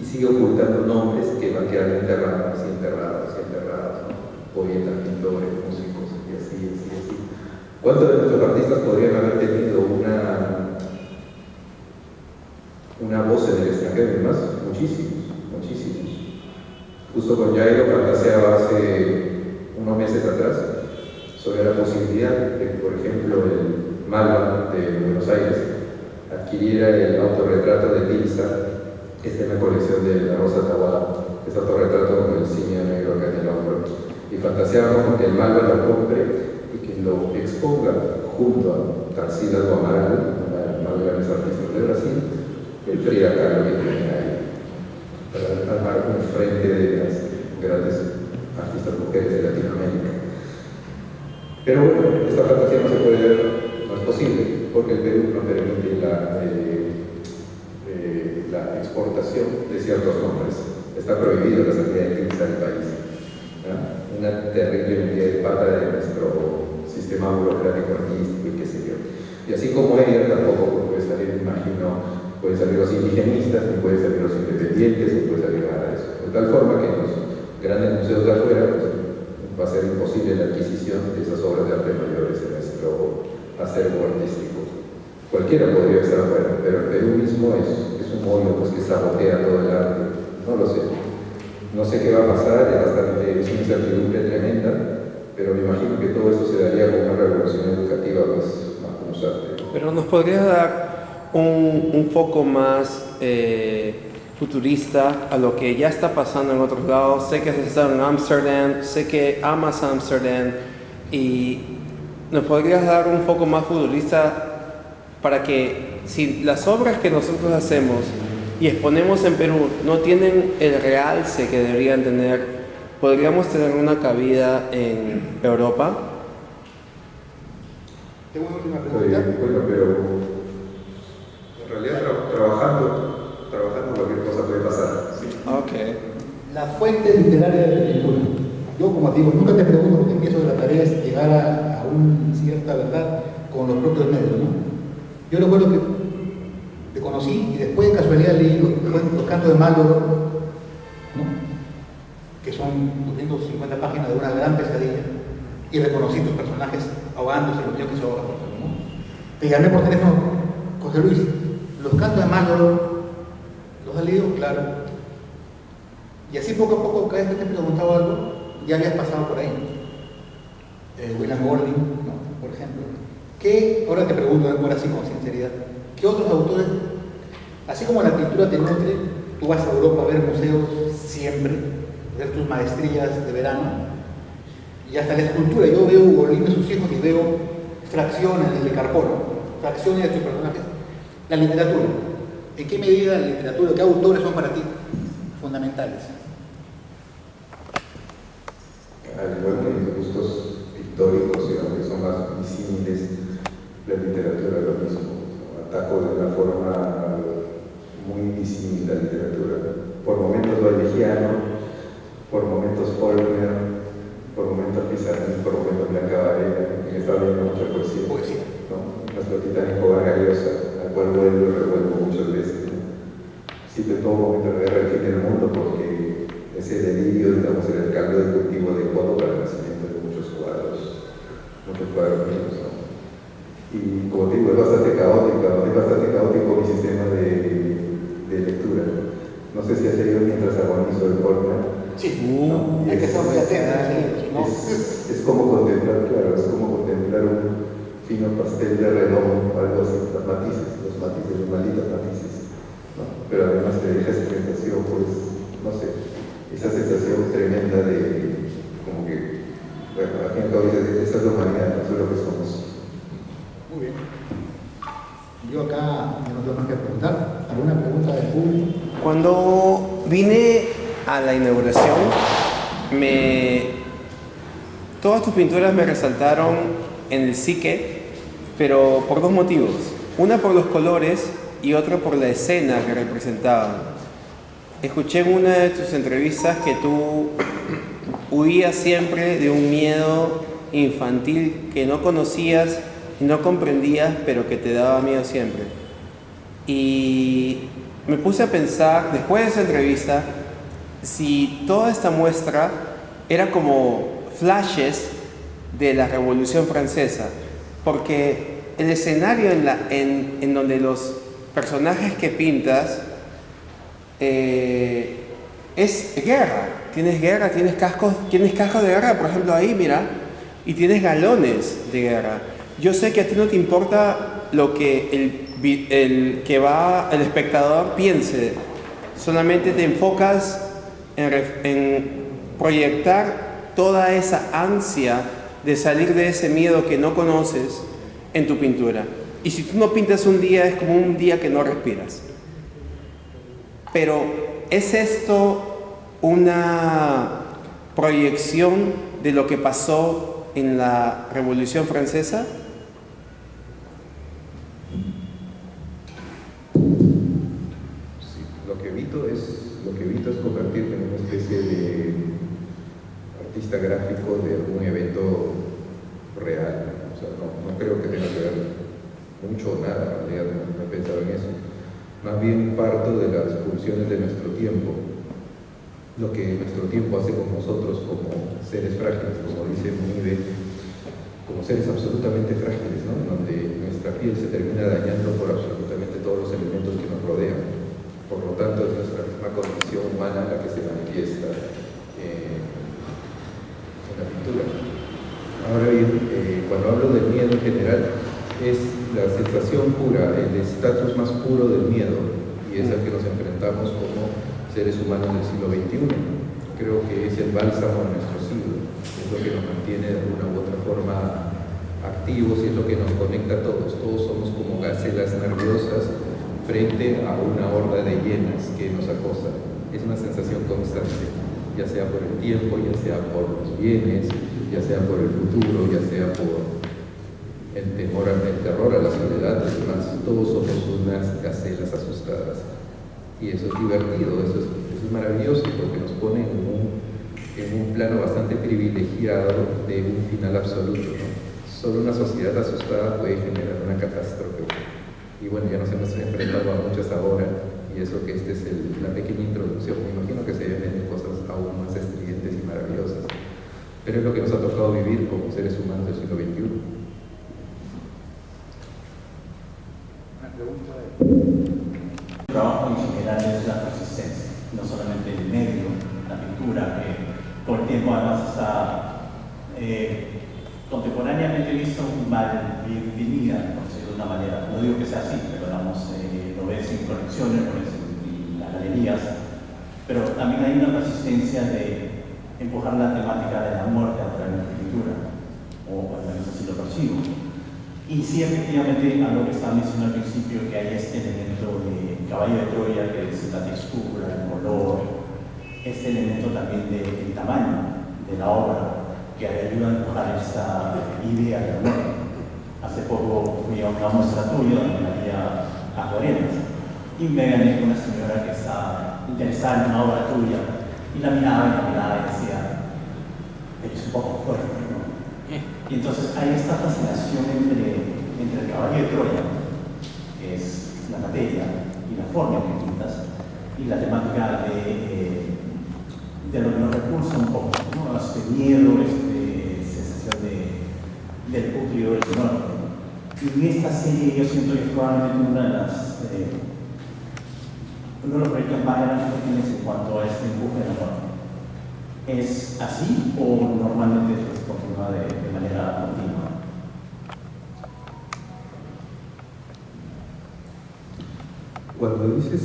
Y sigue ocultando nombres que van quedando enterrados, ¿no? Poetas, pintores, músicos. y así, así, así. ¿Cuántos de nuestros artistas podrían haber tenido una voz en el extranjero y más? Muchísimos, muchísimos. Justo con Jairo fantaseaba hace unos meses atrás sobre la posibilidad de que, por ejemplo, el Malva de Buenos Aires adquiriera el autorretrato de Tilsa, que está en la colección de la Rosa Taboada, ese autorretrato con el simio negro acá en el hombro. Y fantaseábamos con que el Malva lo compre y que lo exponga junto a Tarsila do Amaral, una de las más grandes artistas de Brasil, el Frida Kahlo que tiene ahí, para armar un frente de las grandes artistas mujeres de Latinoamérica. Pero bueno, esta fantasía no se puede ver, no es posible, porque el Perú no permite la exportación de ciertos nombres. Está prohibida la salida de Tilsa del país. ¿No? Una terrible metida de pata de nuestro sistema burocrático artístico y qué sé yo. Y así como ella, tampoco puede salir, me imagino, pueden salir los indigenistas, ni pueden salir los independientes, ni puede salir nada de eso. De tal forma que en los grandes museos de afuera pues, va a ser imposible la adquisición de esas obras de arte mayores en nuestro acervo artístico. Cualquiera podría estar afuera, pero el Perú mismo es un modo pues, que sabotea todo el arte. No lo sé. No sé qué va a pasar, es una incertidumbre tremenda, pero me imagino que todo eso se daría con una revolución educativa más constante. Pero nos podrías dar un foco más futurista a lo que ya está pasando en otros lados. Sé que has estado en Ámsterdam, sé que amas Ámsterdam, y nos podrías dar un foco más futurista para que si las obras que nosotros hacemos y exponemos en Perú no tienen el realce que deberían tener, podríamos tener una cabida en Europa. Tengo una última pregunta. Bueno, pero en realidad trabajando cualquier cosa puede pasar. ¿Sí? Okay. La fuente literaria de la lectura. Yo, como te digo, nunca te pregunto porque empiezo de la tarea es llegar a una cierta verdad con los propios medios, ¿no? Yo recuerdo que te conocí y después de casualidad leí los cantos de Málvaro, ¿no? Que son 250 páginas de una gran pesadilla, y reconocí tus personajes ahogándose, los niños que se ahogan, ¿no? Te llamé por teléfono, José Luis, los cantos de Málvaro, ¿los has leído? Claro. Y así poco a poco, cada vez que te preguntaba algo, ya habías pasado por ahí. William Golding, ¿no? Por ejemplo. Ahora te pregunto, ahora sí con sinceridad, ¿qué otros autores, así como la cultura te nutre, tú vas a Europa a ver museos siempre, ver tus maestrías de verano, y hasta la escultura, yo veo Ugolino y sus hijos y veo fracciones de Carpolo, fracciones de sus personajes. La literatura, ¿en qué medida la literatura, qué autores son para ti fundamentales? Al igual que mis gustos pictóricos, digamos que son más disímiles, la literatura es lo mismo. Ataco de una forma muy disímil la literatura. Por momentos Vallejiano, por momentos Faulkner, por momentos Pizarnik, por momentos Blanca Varela, que está viendo mucha poesía. ¿No? Nuestro titánico Vargas Llosa, al cual vuelvo y revuelvo muchas veces. ¿No? Cito en todo momento la guerra del fin del mundo porque ese delirio, digamos, era el cambio de cultivo de Coto para el nacimiento de muchos cuadros míos, ¿no? Y como te digo, es bastante caótico mi sistema de lectura. No sé si has leído Mientras agonizo el Faulkner. Sí, ¿no? Hay que estar muy atento, ¿no? Es como contemplar, claro, es como contemplar un fino pastel de redondo, algo así, los malditos matices, ¿no? Pero además te deja esa sensación, pues, no sé, esa sensación tremenda de, como que, bueno, al fin y al cabo, esa es la humanidad, eso es lo que somos. Muy bien. Yo acá no tengo más que preguntar. ¿Alguna pregunta del público? Cuando vine a la inauguración, todas tus pinturas me resaltaron en el psique, pero por dos motivos. Una por los colores y otra por la escena que representaban. Escuché en una de tus entrevistas que tú huías siempre de un miedo infantil que no conocías, no comprendías, pero que te daba miedo siempre. Y me puse a pensar, después de esa entrevista, si toda esta muestra era como flashes de la Revolución Francesa, porque el escenario en donde los personajes que pintas es guerra. Tienes cascos de guerra, por ejemplo, ahí, mira, y tienes galones de guerra. Yo sé que a ti no te importa lo que el espectador piense, solamente te enfocas en proyectar toda esa ansia de salir de ese miedo que no conoces en tu pintura. Y si tú no pintas un día, es como un día que no respiras. Pero, ¿es esto una proyección de lo que pasó en la Revolución Francesa? Sí, lo que evito es convertirme en una especie de artista gráfico de algún evento real. O sea, no creo que tenga que ver mucho o nada, en realidad no he pensado en eso. Más bien parto de las pulsiones de nuestro tiempo, lo que nuestro tiempo hace con nosotros como seres frágiles, como dice Munive, como seres absolutamente frágiles, ¿no? Donde nuestra piel se termina dañando por absolutamente todos los elementos que nos rodean. Por lo tanto, es nuestra misma condición humana la que se manifiesta en la pintura. Ahora bien, cuando hablo del miedo en general, es la sensación pura, el estatus más puro del miedo, y es al que nos enfrentamos como seres humanos del siglo XXI. Creo que es el bálsamo de nuestro siglo, es lo que nos mantiene de alguna u otra forma activos y es lo que nos conecta a todos. Todos somos como gacelas nerviosas frente a una horda de hienas que nos acosa. Es una sensación constante, ya sea por el tiempo, ya sea por los bienes, ya sea por el futuro, ya sea por el terror a la soledad. Además, todos somos unas gacelas asustadas. Y eso es divertido, eso es maravilloso, porque nos pone en un plano bastante privilegiado de un final absoluto, ¿no? Solo una sociedad asustada puede generar una catástrofe. Y bueno, ya nos hemos enfrentado a muchas ahora, y eso que esta es la pequeña introducción. Me imagino que se vienen cosas aún más estridentes y maravillosas. Pero es lo que nos ha tocado vivir como seres humanos del siglo XXI. El trabajo en general es la persistencia, no solamente el medio, la pintura, que por el tiempo además está contemporáneamente visto mal bienvenida, por decirlo de una manera. No digo que sea así, pero lo ves en colecciones, lo ves en las galerías, pero también hay una persistencia de empujar la temática de la muerte a través de la pintura, o al menos así lo percibo. Y sí, efectivamente, a lo que estaba mencionando al principio, que hay este elemento de caballo de Troya, que es la textura, el color, este elemento también del tamaño de la obra, que ayuda a empujar esta idea de la muerte. Hace poco fui a una muestra tuya, donde había acuarelas, y me gané con una señora que está interesada en una obra tuya, y la miraba y decía, es un poco fuerte, ¿no? Y entonces hay esta fascinación entre el caballo de Troya, que es la materia y la forma que pintas, y la temática de lo que nos repulsa un poco, ¿no? Este miedo, sensación del putrido del norte. Y en esta serie yo siento que es probablemente uno de los proyectos más grandes que tienes en cuanto a este empuje de la muerte. ¿Es así o normalmente se continúa de manera continua? Cuando dices,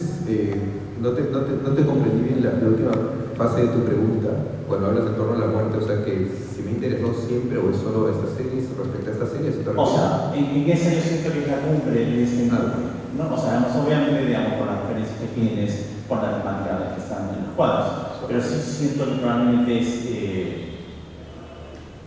no te comprendí bien la última fase de tu pregunta, cuando hablas en torno a la muerte, o sea que si me interesó siempre o es solo esta serie, respecto a esta serie, o sea, en esa yo siento que es la cumbre de este empuje, ¿no? O sea, obviamente, digamos, con las referencias que tienes, con la temática que están en los cuadros, pero sí siento que probablemente es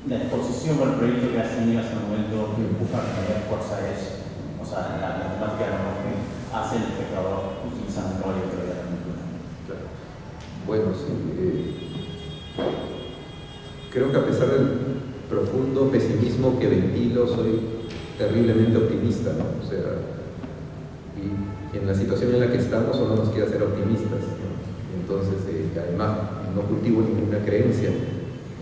la exposición o el proyecto que has tenido hasta el momento que empuja con mayor fuerza es, o sea, la temática de la muerte hace el espectador utilizando el caballo de la pintura. Claro. Bueno, sí. Creo que a pesar del profundo pesimismo que ventilo, soy terriblemente optimista, ¿no? O sea, y en la situación en la que estamos solo nos queda ser optimistas, ¿no? Entonces, además, no cultivo ninguna creencia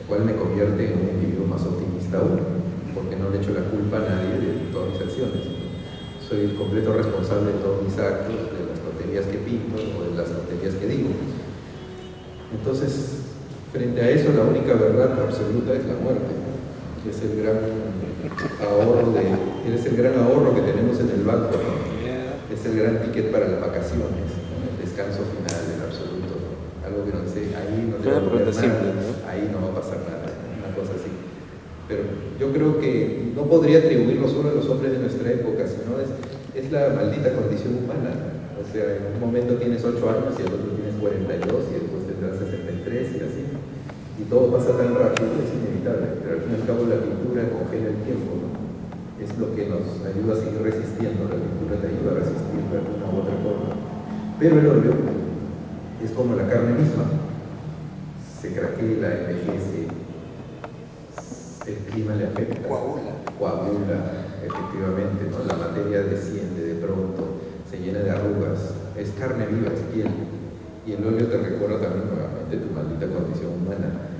cual me convierte en un individuo más optimista aún, porque no le echo la culpa a nadie de todas mis acciones. Soy el completo responsable de todos mis actos, de las tonterías que pinto o de las tonterías que digo. Entonces, frente a eso, la única verdad absoluta es la muerte, que es el gran ahorro que tenemos en el banco, ¿no? Es el gran ticket para las vacaciones, ¿no? El descanso final, el absoluto, ¿no? Algo que no sé, ahí no te va a ocurrir nada, ¿no? Ahí no va a pasar nada, una cosa así. Pero yo creo que no podría atribuirlo solo a los hombres de nuestra época, sino es la maldita condición humana. O sea, en un momento tienes 8 años y al otro tienes 42 y después tendrás 63 y así. Y todo pasa tan rápido, es inevitable. Pero al fin y al cabo la pintura congela el tiempo, ¿no? Es lo que nos ayuda a seguir resistiendo. La pintura te ayuda a resistir de alguna u otra forma. Pero el óleo es como la carne misma. Se craquela, envejece, el clima le afecta. Coagula, efectivamente, ¿no? La materia desciende de pronto, se llena de arrugas, es carne viva, es piel. Y el óleo te recuerda también nuevamente tu maldita condición humana.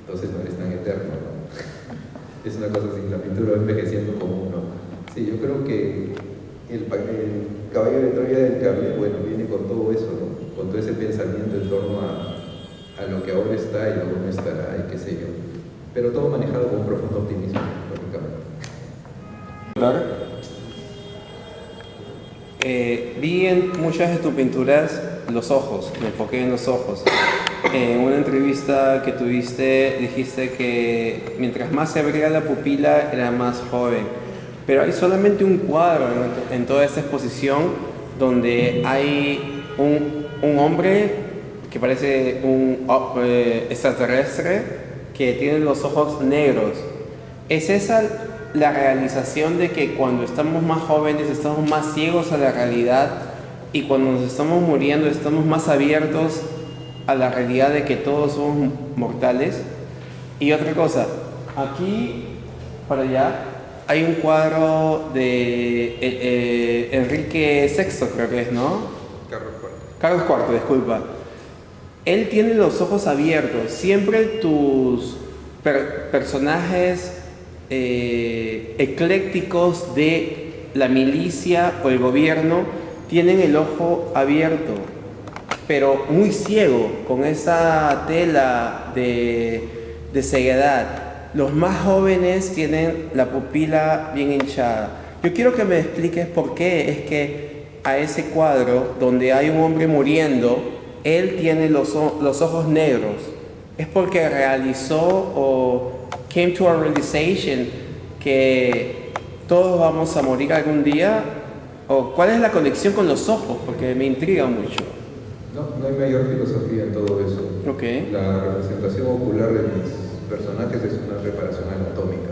Entonces no eres tan eterno, ¿no? Es una cosa así, la pintura va envejeciendo como uno. Sí, yo creo que el caballo de Troya del cable, bueno, viene con todo eso, ¿no? Con todo ese pensamiento en torno a lo que ahora está y luego no estará y qué sé yo. Pero todo manejado con un profundo optimismo, lógicamente. Claro. Vi en muchas de tus pinturas los ojos, me enfoqué en los ojos. En una entrevista que tuviste dijiste que mientras más se abría la pupila era más joven, pero hay solamente un cuadro en toda esta exposición donde hay un hombre que parece un extraterrestre que tiene los ojos negros. ¿Es esa la realización de que cuando estamos más jóvenes estamos más ciegos a la realidad y cuando nos estamos muriendo estamos más abiertos a la realidad de que todos somos mortales? Y otra cosa, aquí para allá hay un cuadro de Enrique VI, creo que es, ¿no? Carlos IV, disculpa. Él tiene los ojos abiertos. Siempre tus personajes eclécticos de la milicia o el gobierno tienen el ojo abierto, pero muy ciego, con esa tela de ceguedad. Los más jóvenes tienen la pupila bien hinchada. Yo quiero que me expliques por qué es que a ese cuadro donde hay un hombre muriendo, él tiene los ojos negros. ¿Es porque realizó o came to a realization que todos vamos a morir algún día? ¿O cuál es la conexión con los ojos? Porque me intriga mucho. No hay mayor filosofía en todo eso. Okay. La representación ocular de mis personajes es una preparación anatómica.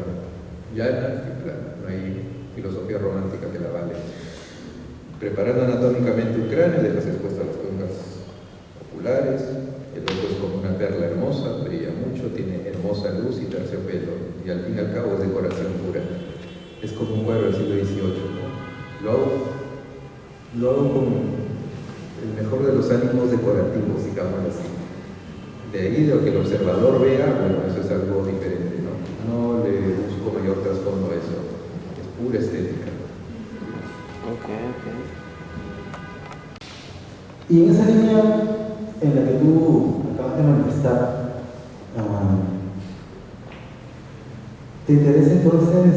Ya no hay filosofía romántica que la vale. Preparando anatómicamente un cráneo, dejas expuestas las cuencas oculares, el ojo es como una perla hermosa, brilla mucho, tiene hermosa luz y terciopelo, y al fin y al cabo es decoración pura. Es como un cuadro del siglo XVIII, ¿no? Lo hago con el mejor de los ánimos decorativos, digamos así. De ahí lo que el observador vea, bueno, eso es algo diferente, ¿no? No le busco mayor trasfondo a eso, es pura estética. Okay. Y en esa línea en la que tú acabas de manifestar, ¿te interesa entonces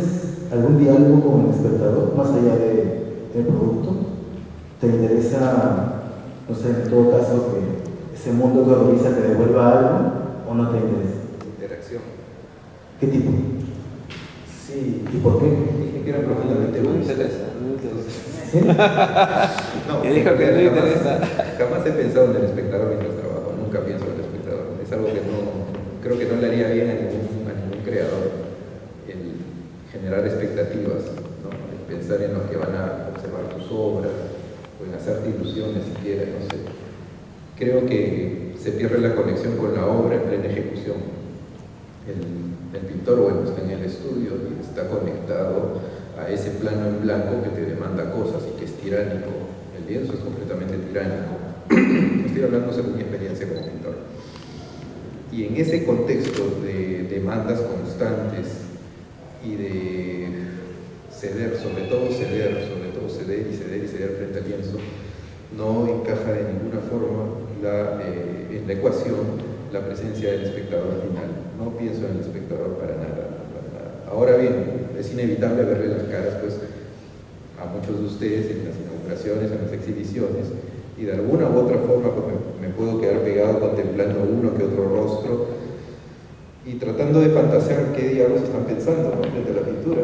algún diálogo con el espectador, más allá del producto? ¿Te interesa, no sé, en todo caso, que ese mundo que organiza te devuelva algo o no te interesa? Interacción. ¿Qué tipo? Sí. ¿Y por qué? Dije que era profundamente No me egoísta. interesa. ¿Sí? No, Y dijo que no interesa. Jamás he pensado en el espectador mientras trabajo, nunca pienso en el espectador. Es algo que creo que no le haría bien a ningún creador, el generar expectativas, ¿no? El pensar en los que van a observar tus obras, o en hacerte ilusiones siquiera, no sé. Creo que se pierde la conexión con la obra en plena ejecución. El pintor, bueno, está en el estudio y está conectado a ese plano en blanco que te demanda cosas y que es tiránico. El lienzo es completamente tiránico. Estoy hablando según mi experiencia como pintor. Y en ese contexto de demandas constantes y de ceder, sobre todo ceder frente al lienzo, no encaja de ninguna forma en la ecuación la presencia del espectador final. No pienso en el espectador para nada. Ahora bien, es inevitable verle las caras pues, a muchos de ustedes en las inauguraciones, en las exhibiciones, y de alguna u otra forma pues, me puedo quedar pegado contemplando uno que otro rostro y tratando de fantasear qué diablos están pensando, ¿no?, frente a la pintura.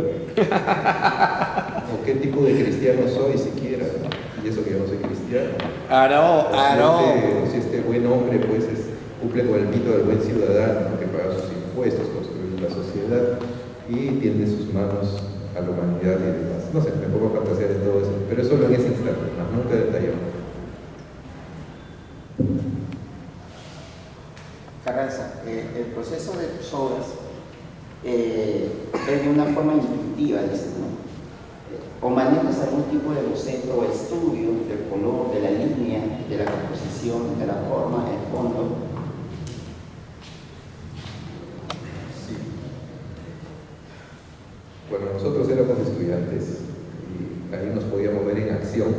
O qué tipo de cristiano soy siquiera, ¿no? Y eso que yo no soy cristiano. Si este buen hombre pues cumple con el mito del buen ciudadano, ¿no?, que paga sus impuestos, construye la sociedad y tiende sus manos a la humanidad y demás. No sé, me pongo a fantasear en todo eso, pero solo en ese instante, más nunca detallado. Carranza, el proceso de tus obras es de una forma intuitiva, dices, ¿no? ¿O manejas algún tipo de boceto o estudio del color, de la línea, de la composición, de la forma, el fondo? Sí. Bueno, nosotros éramos estudiantes y ahí nos podíamos ver en acción.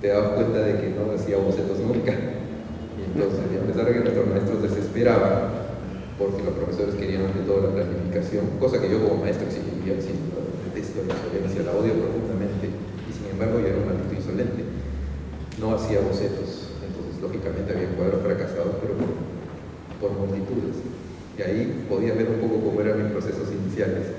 Te dabas cuenta de que no hacía bocetos nunca. Y entonces, a pesar de que nuestros maestros desesperaban, porque los profesores querían ante todo la planificación, cosa que yo como maestro exigiría, sin duda, detesto la insolencia, la odio profundamente, y sin embargo yo era un maldito insolente. No hacía bocetos, entonces lógicamente había cuadros fracasados, pero por multitudes. Y ahí podías ver un poco cómo eran mis procesos iniciales.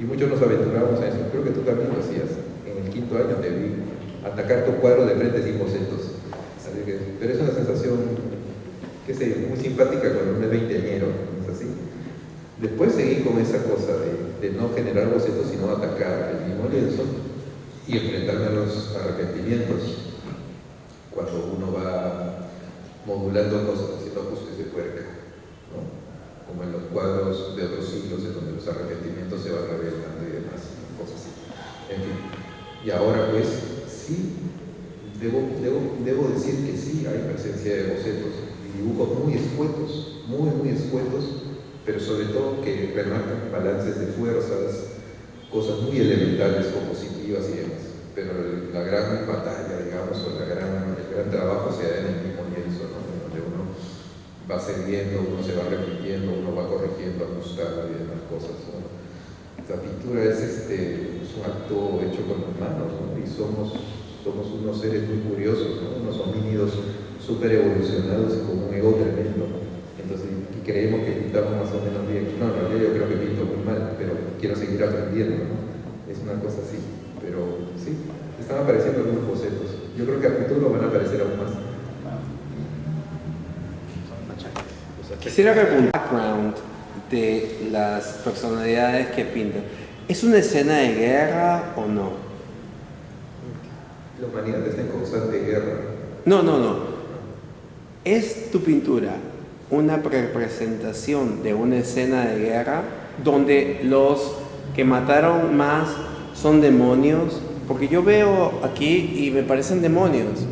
Y muchos nos aventuramos a eso. Creo que tú también lo hacías. En el 5º año te vi atacar tu cuadro de frente sin bocetos. Pero es una sensación, qué sé yo, muy simpática cuando uno es veinteañero, ¿no es así? Después seguí con esa cosa de no generar bocetos, sino atacar el mismo lienzo y enfrentarme a los arrepentimientos cuando uno va modulando cosas, haciendo ajustes de tuerca, ¿no? Como en los cuadros de otros siglos en donde los arrepentimientos se van revelando y demás, cosas así. En fin, y ahora pues sí, debo decir que sí hay presencia de bocetos y dibujos muy escuetos, muy escuetos, pero sobre todo que remarcan balances de fuerzas, cosas muy elementales, compositivas y demás. Pero la gran batalla, digamos, o el gran trabajo se da en el mismo lienzo, ¿no?, donde uno va cediendo, uno se va repitiendo, uno va corrigiendo, ajustando y demás cosas, ¿no? La pintura es un acto hecho con las manos, ¿no? Y somos unos seres muy curiosos, ¿no?, unos homínidos súper evolucionados con un ego tremendo. Entonces, y creemos que pintamos más o menos bien. No, en realidad yo creo que pinto muy mal, pero quiero seguir aprendiendo, ¿no? Es una cosa así. Pero sí, están apareciendo algunos bocetos. Yo creo que a futuro van a aparecer aún más. Quisiera ver un background de las personalidades que pintan. ¿Es una escena de guerra o no? La humanidad está en constante guerra. No. ¿Es tu pintura una representación de una escena de guerra donde los que mataron más son demonios? Porque yo veo aquí y me parecen demonios,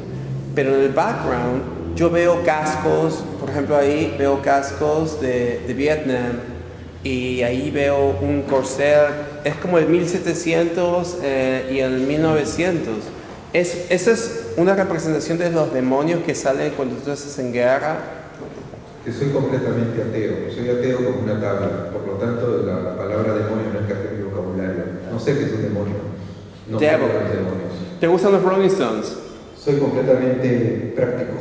pero en el background yo veo cascos, por ejemplo ahí veo cascos de Vietnam y ahí veo un corcel, es como el 1700 y el 1900. ¿Esa es una representación de los demonios que salen cuando tú estás en guerra? Que soy completamente ateo, soy ateo como una tabla, por lo tanto la palabra demonio no encaja en mi vocabulario. No sé qué es un demonio, no sé qué son los demonios. ¿Te gustan los Rolling Stones? Soy completamente práctico,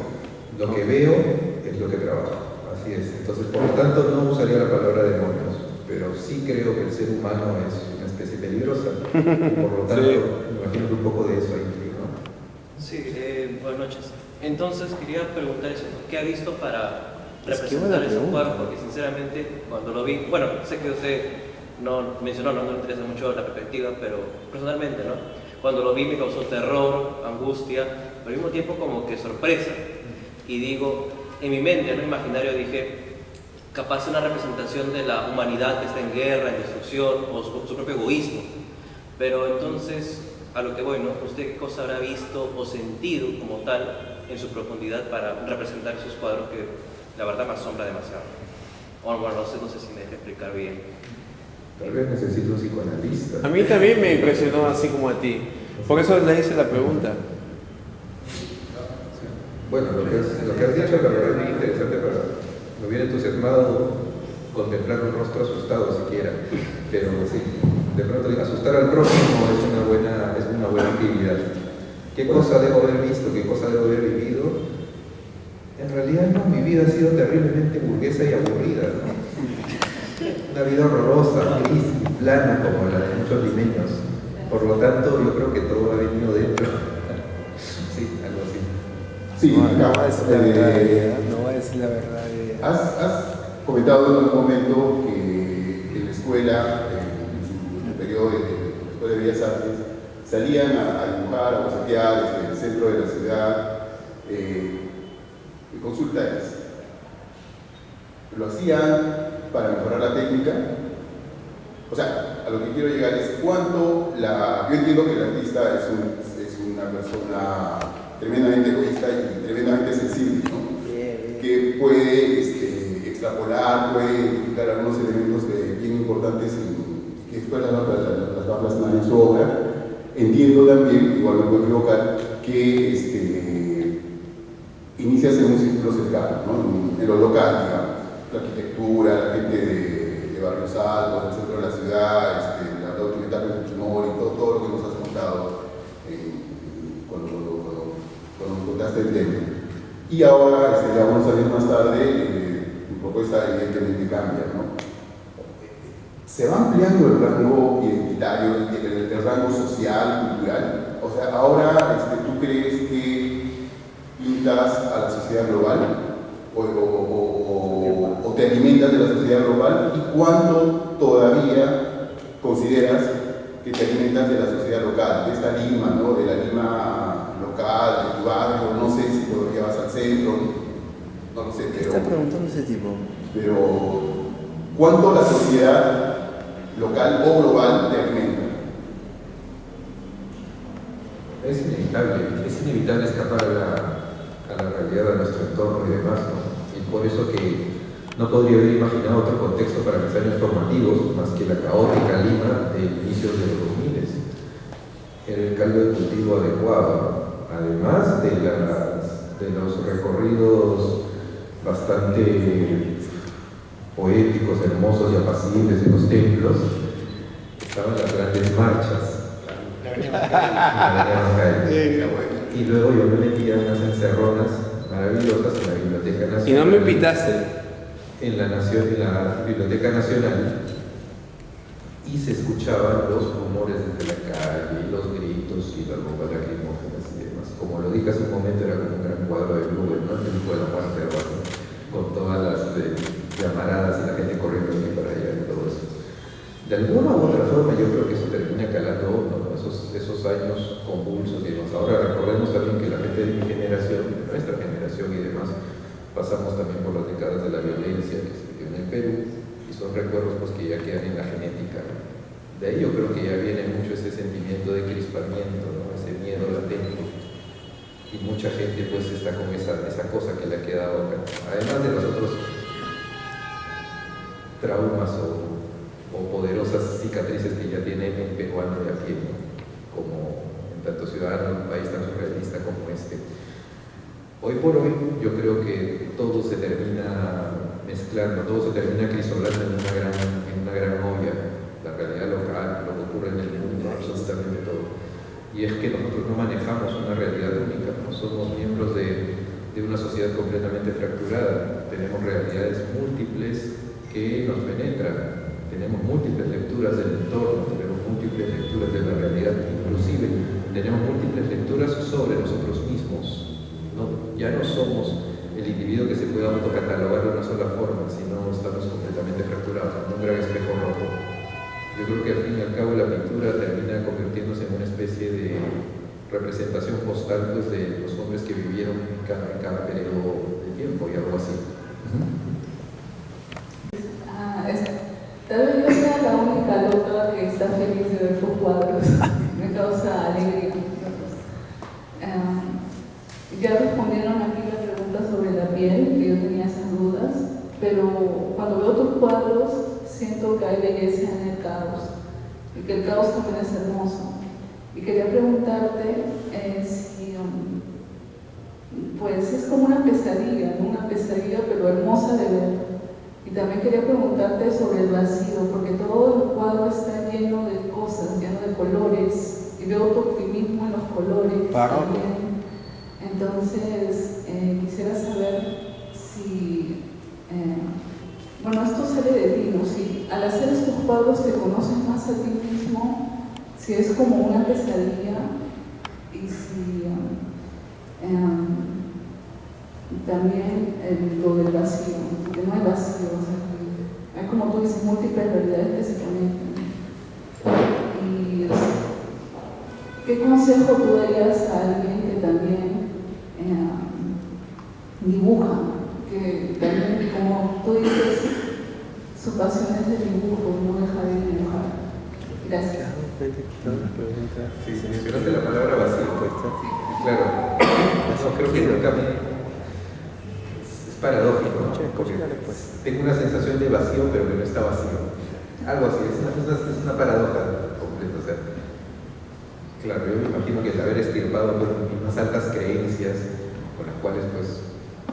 lo que veo es lo que trabajo, así es. Entonces, por lo tanto, no usaría la palabra demonios, pero sí creo que el ser humano es una especie peligrosa, y por lo tanto, me imagino que un poco de eso hay. Sí, buenas noches. Entonces quería preguntar eso, ¿qué ha visto para representar ese cuadro? Porque sinceramente cuando lo vi, bueno, sé que usted no mencionó, no le interesa mucho la perspectiva, pero personalmente, ¿no? Cuando lo vi me causó terror, angustia, pero al mismo tiempo como que sorpresa. Y digo, en mi mente, en mi imaginario dije, capaz una representación de la humanidad que está en guerra, en destrucción, o su propio egoísmo. Pero entonces, a lo que voy, ¿no? ¿Usted qué cosa habrá visto o sentido como tal en su profundidad para representar esos cuadros que la verdad me asombra demasiado. O bueno, no sé si me dejo explicar bien. Tal vez necesito un psicoanalista. A mí también me impresionó así como a ti. Por eso le hice la pregunta. Bueno, lo que has dicho la verdad es muy interesante. Me hubiera entusiasmado contemplar un rostro asustado siquiera, pero sí, de pronto asustar al prójimo es una buena actividad. ¿Qué cosa debo haber visto? ¿Qué cosa debo haber vivido? En realidad no, mi vida ha sido terriblemente burguesa y aburrida, ¿no? Una vida horrorosa, gris y plana como la de muchos limeños. Por lo tanto, yo creo que todo ha venido dentro. Sí, algo así. Sí, No va a decir la verdad. no va a decir la verdad. Has comentado en algún momento que en la escuela, en el periodo de la Escuela de Bellas Artes, salían a dibujar, a bocetear en el centro de la ciudad, consultas. ¿Lo hacían para mejorar la técnica? O sea, a lo que quiero llegar es cuánto yo entiendo que el artista es una persona tremendamente egoísta y tremendamente sensible, ¿no? Que puede extrapolar, puede identificar algunos elementos bien importantes que después las va a plasmar en su obra. Entiendo también, igual me puedo equivocar, que inicias en un círculo cercano, ¿no? En lo local, digamos, la arquitectura, la gente de Barrios Altos, del centro de la ciudad, la última etapa de Fujimori, todo lo que nos has contado cuando me contaste el tema. Y ahora, ya unos años más tarde, mi propuesta evidentemente cambia, ¿no? ¿Se va ampliando el rango identitario, el rango social, cultural? O sea, ahora ¿tú crees que pintas a la sociedad global o te alimentas de la sociedad global? ¿Y cuánto todavía consideras que te alimentas de la sociedad local, de esta Lima, ¿no? De la Lima local, de tu barrio? No sé si todavía vas al centro, no lo sé, pero... ¿Qué está preguntando ese tipo? Pero, ¿cuánto la sociedad local o global te alimenta? Es inevitable escapar a la realidad de nuestro entorno y demás, ¿no? Y por eso que no podría haber imaginado otro contexto para mis años formativos más que la caótica Lima de inicios de los 2000. Era el caldo de cultivo adecuado, además de los recorridos bastante poéticos, hermosos y apacibles de los templos, estaban las grandes marchas. Y luego yo me metía en unas encerronas maravillosas en la Biblioteca Nacional. Y no me invitaste. En la Biblioteca Nacional, y se escuchaban los rumores desde la calle, y los gritos y las bombas lacrimógenas y demás. Como lo dije hace un momento, era como un gran cuadro de Blue, ¿no? El fue la parte de abajo, con todas las llamaradas y la gente corriendo aquí para allá y todo eso. De alguna u otra forma yo creo que eso termina calando, ¿no? esos años convulsos y demás. Ahora recordemos también que la gente de mi generación, de nuestra generación y demás, pasamos también por las décadas de la violencia que se vivió en el Perú, y son recuerdos pues, que ya quedan en la genética. De ahí yo creo que ya viene mucho ese sentimiento de crispamiento, ¿no? Ese miedo latente. Y mucha gente pues está con esa cosa que le ha quedado acá. Además de los otros traumas o poderosas cicatrices que ya tiene el peruano de a pie, ¿no? Como en tanto ciudadano de un país tan surrealista como este. Hoy por hoy yo creo que todo se termina mezclando, todo se termina crisolando en una gran olla. La realidad local, lo que ocurre en el mundo, absolutamente todo. Y es que nosotros no manejamos una realidad única, no somos miembros de una sociedad completamente fracturada. Tenemos realidades múltiples que nos penetran. Tenemos múltiples lecturas del entorno, tenemos múltiples lecturas de la realidad, inclusive tenemos múltiples lecturas sobre nosotros mismos. Ya no somos el individuo que se puede autocatalogar de una sola forma, sino estamos completamente fracturados, en un gran espejo roto. Yo creo que al fin y al cabo la pintura termina convirtiéndose en una especie de representación postal pues, de los hombres que vivieron en cada periodo de tiempo y algo así. Tal vez yo sea la única loca que está feliz de ver tus cuadros. Me causa alegría. Ya respondieron aquí la pregunta sobre la piel, que yo tenía esas dudas. belleza en el caos y que el caos también es hermoso. Y quería preguntarte si, pues es como una pesadilla, ¿no? Una pesadilla pero hermosa de ver. Y también quería preguntarte sobre el vacío, porque todo el cuadro está lleno de cosas, lleno de colores, y veo tu optimismo en los colores también. Entonces, quisiera saber si, bueno, esto sale de ti, ¿no? Si al hacer estos cuadros te conoces más a ti mismo, si es como una pesadilla, y si también lo del vacío, porque no hay vacío, o sea, hay, como tú dices, múltiples realidades que se conectan. Y ¿qué consejo tú darías a alguien que también dibuja, que también, como tú dices, su pasión es el dibujo, no deja de dibujar? Gracias. Sí, mencionaste la palabra vacío, pues, claro. No, creo que es un camino. Es paradójico, ¿no? Porque tengo una sensación de vacío, pero que no está vacío. Algo así, es una paradoja completa. O sea, claro, yo me imagino que el haber estirpado mis más altas creencias, con las cuales pues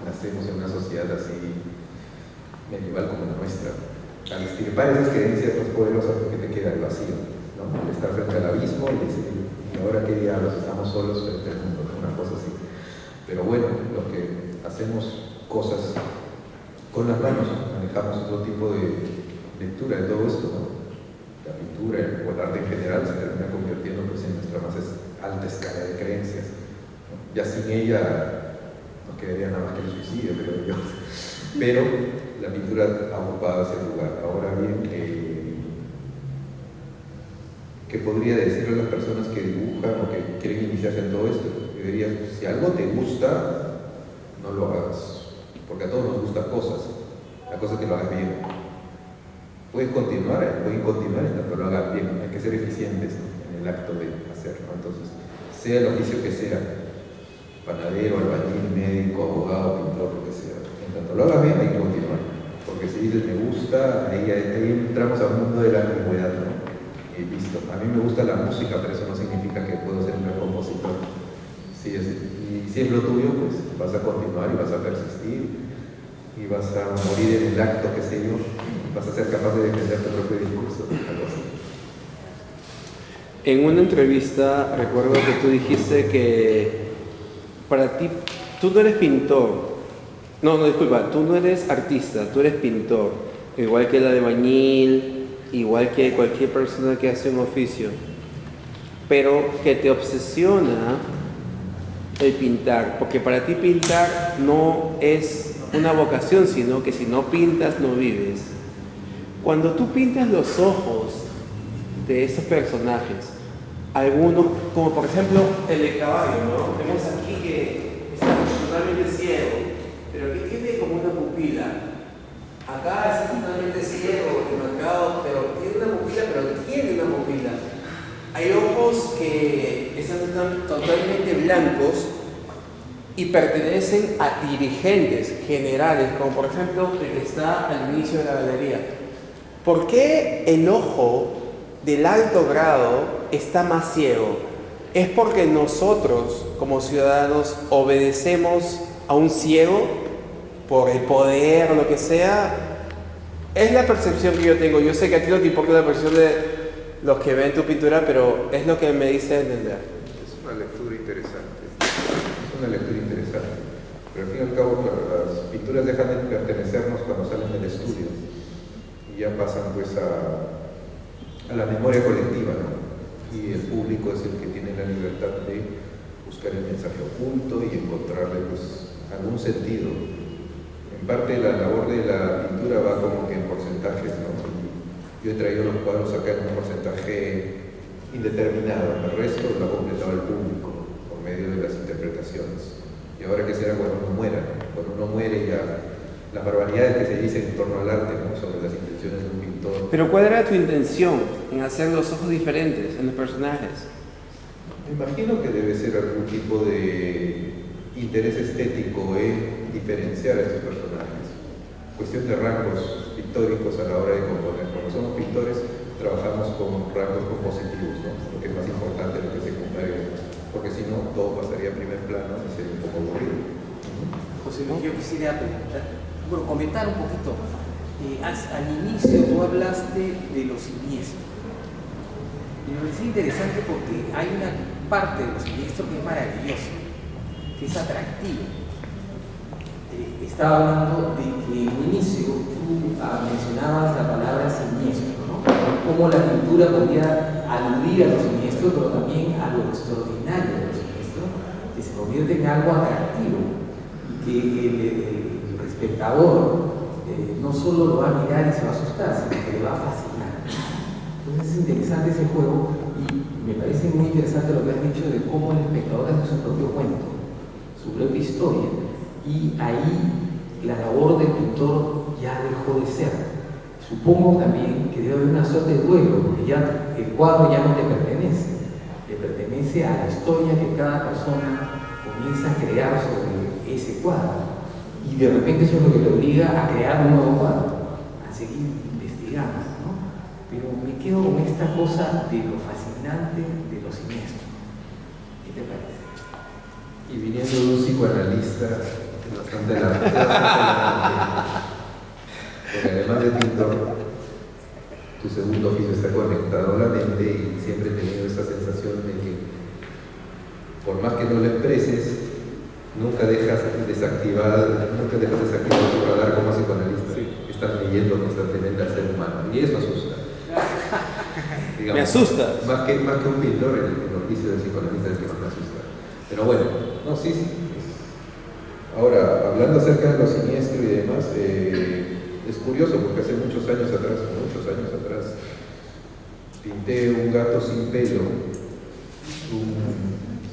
nacemos en una sociedad así medieval como la nuestra, al estirpar esas creencias más poderosas, porque te queda el vacío, ¿no? El estar frente al abismo y decir, ¿y ahora qué diablos? Estamos solos frente al mundo, una cosa así. Pero bueno, lo que hacemos cosas con las manos, manejamos otro tipo de lectura de todo esto, ¿no? La pintura o el arte en general se termina convirtiendo pues, en nuestra más alta escala de creencias, ¿no? Ya sin ella nos quedaría nada más que el suicidio, creo yo. Pero la pintura ha ocupado ese lugar. Ahora bien, ¿qué podría decirle a las personas que dibujan o que quieren iniciarse en todo esto? Yo diría, si algo te gusta, no lo hagas, porque a todos nos gustan cosas. La cosa es que lo hagas bien. Pueden continuar en tanto lo hagan bien. Hay que ser eficientes, ¿no? En el acto de hacerlo. Entonces, sea el oficio que sea, panadero, albañil, médico, abogado, pintor, lo que sea, en tanto lo hagas bien hay que continuar, porque si dices me gusta, ahí entramos al mundo de la ambigüedad, ¿no? Y listo, a mí me gusta la música, pero eso no significa que puedo ser un buen compositor. Y si es lo tuyo, pues vas a continuar y vas a persistir y vas a morir en el acto, qué sé yo, vas a ser capaz de defender tu propio discurso, algo así. En una entrevista recuerdo que tú dijiste que para ti, tú no eres pintor. No, disculpa, tú no eres artista, tú eres pintor. Igual que el albañil, igual que cualquier persona que hace un oficio. Pero que te obsesiona el pintar, porque para ti pintar no es una vocación, sino que si no pintas no vives. Cuando tú pintas los ojos de esos personajes, algunos, como por ejemplo el de caballo, ¿no? Vemos aquí que está totalmente ciego, pero aquí tiene como una pupila. Acá está totalmente ciego, demarcado, pero tiene una pupila, pero tiene una pupila. Hay ojos que están totalmente blancos y pertenecen a dirigentes generales, como por ejemplo el que está al inicio de la galería. ¿Por qué el ojo del alto grado está más ciego? ¿Es porque nosotros, como ciudadanos, obedecemos a un ciego por el poder o lo que sea? Es la percepción que yo tengo. Yo sé que a ti no te importa la percepción de los que ven tu pintura, pero es lo que me dice entender. Es una lectura interesante. Pero al fin y al cabo, las pinturas dejan de pertenecernos cuando salen del estudio y ya pasan pues a la memoria colectiva, ¿no? Y el público es el que tiene la libertad de buscar el mensaje oculto y encontrarle pues algún sentido. En parte la labor de la pintura va como que en porcentajes, ¿no? Yo he traído los cuadros acá en un porcentaje indeterminado, el resto lo ha completado el público por medio de las interpretaciones. Y ahora que será cuando uno muera, ¿no? Cuando uno muere ya las barbaridades que se dicen en torno al arte, ¿no? Sobre las intenciones de un pintor. Pero ¿cuál era tu intención en hacer los ojos diferentes en los personajes? Me imagino que debe ser algún tipo de interés estético en diferenciar a estos personajes. Cuestión de rangos pictóricos a la hora de componer, ¿no? somos pintores, trabajamos con rangos compositivos, ¿no? Lo que es más importante, lo que es secundario, porque si no, todo pasaría a primer plano y sería un poco aburrido. José Luis, yo quisiera comentar un poquito. Al inicio tú hablaste de lo siniestro. Y me parece interesante porque hay una parte de lo siniestro que es maravillosa, que es atractiva. Estaba hablando de que en un inicio tú mencionabas la palabra siniestro, ¿no? Cómo la pintura podía aludir a lo siniestro, pero también a lo extraordinario de lo siniestro, que se convierte en algo atractivo y que el espectador no solo lo va a mirar y se va a asustar, sino que le va a fascinar. Entonces es interesante ese juego y me parece muy interesante lo que has dicho de cómo el espectador hace su propio cuento, su propia historia, y ahí la labor del pintor ya dejó de ser. Supongo también que debe haber una suerte de duelo, porque ya el cuadro ya no te pertenece, le pertenece a la historia que cada persona comienza a crear sobre ese cuadro. Y de repente eso es lo que te obliga a crear un nuevo cuadro, a seguir investigando, ¿no? Pero me quedo con esta cosa de lo fascinante de lo siniestro. ¿Qué te parece? Y viniendo de un psicoanalista, bastante lamentable, porque además de pintor, tu segundo oficio está conectado a la mente y siempre he tenido esa sensación de que por más que no lo expreses, nunca dejas desactivar tu radar como psicoanalista. Sí. Estás leyendo constantemente al ser humano y eso asusta. Digamos, me asusta. Más que un pintor, el oficio del psicoanalista es el que más me asusta. Pero bueno, no, sí. Ahora, hablando acerca de lo siniestro y demás, es curioso porque hace muchos años atrás, pinté un gato sin pelo,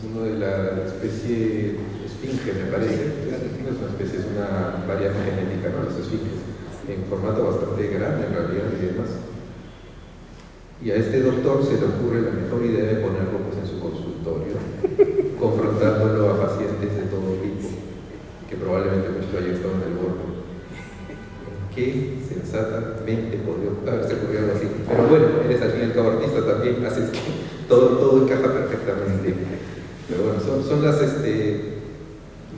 uno de la especie esfinge, me parece. No es una especie, es una variante genética, ¿no? Las esfinges, en formato bastante grande en realidad y demás. Y a este doctor se le ocurre la mejor idea de ponerlo pues, en su consultorio, confrontándolo a pacientes de todo tipo, que probablemente muchos hayan estado en el borde. ¿Qué sensatamente podría haberse ocurrido algo así? Pero bueno, eres al fin y al cabo artista también, haces todo encaja perfectamente. Pero bueno, son las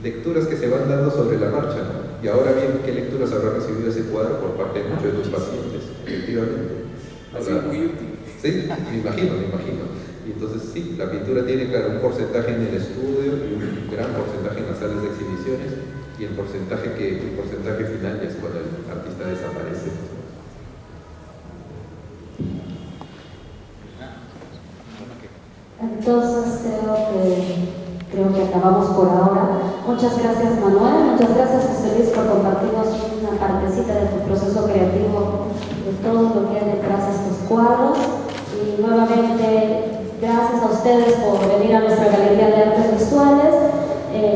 lecturas que se van dando sobre la marcha, ¿no? Y ahora bien, ¿qué lecturas habrá recibido ese cuadro por parte de muchos de tus pacientes? Efectivamente. Ha sido muy útil. Sí, me imagino. Y entonces sí, la pintura tiene, claro, un porcentaje en el estudio y un gran porcentaje en las salas de exhibiciones, y el porcentaje final es cuando el artista desaparece. Entonces creo que acabamos por ahora. Muchas gracias, Manuel, muchas gracias, José Luis, por compartirnos una partecita de tu proceso creativo, de todo lo que hay detrás de estos cuadros. Y nuevamente, gracias a ustedes por venir a nuestra Galería de Artes Visuales.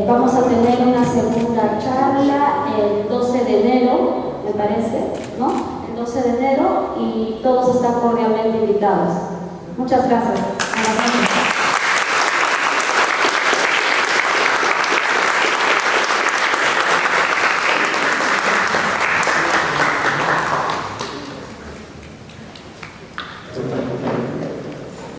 Vamos a tener una segunda charla el 12 de enero, me parece, ¿no? El 12 de enero, y todos están cordialmente invitados. Muchas gracias.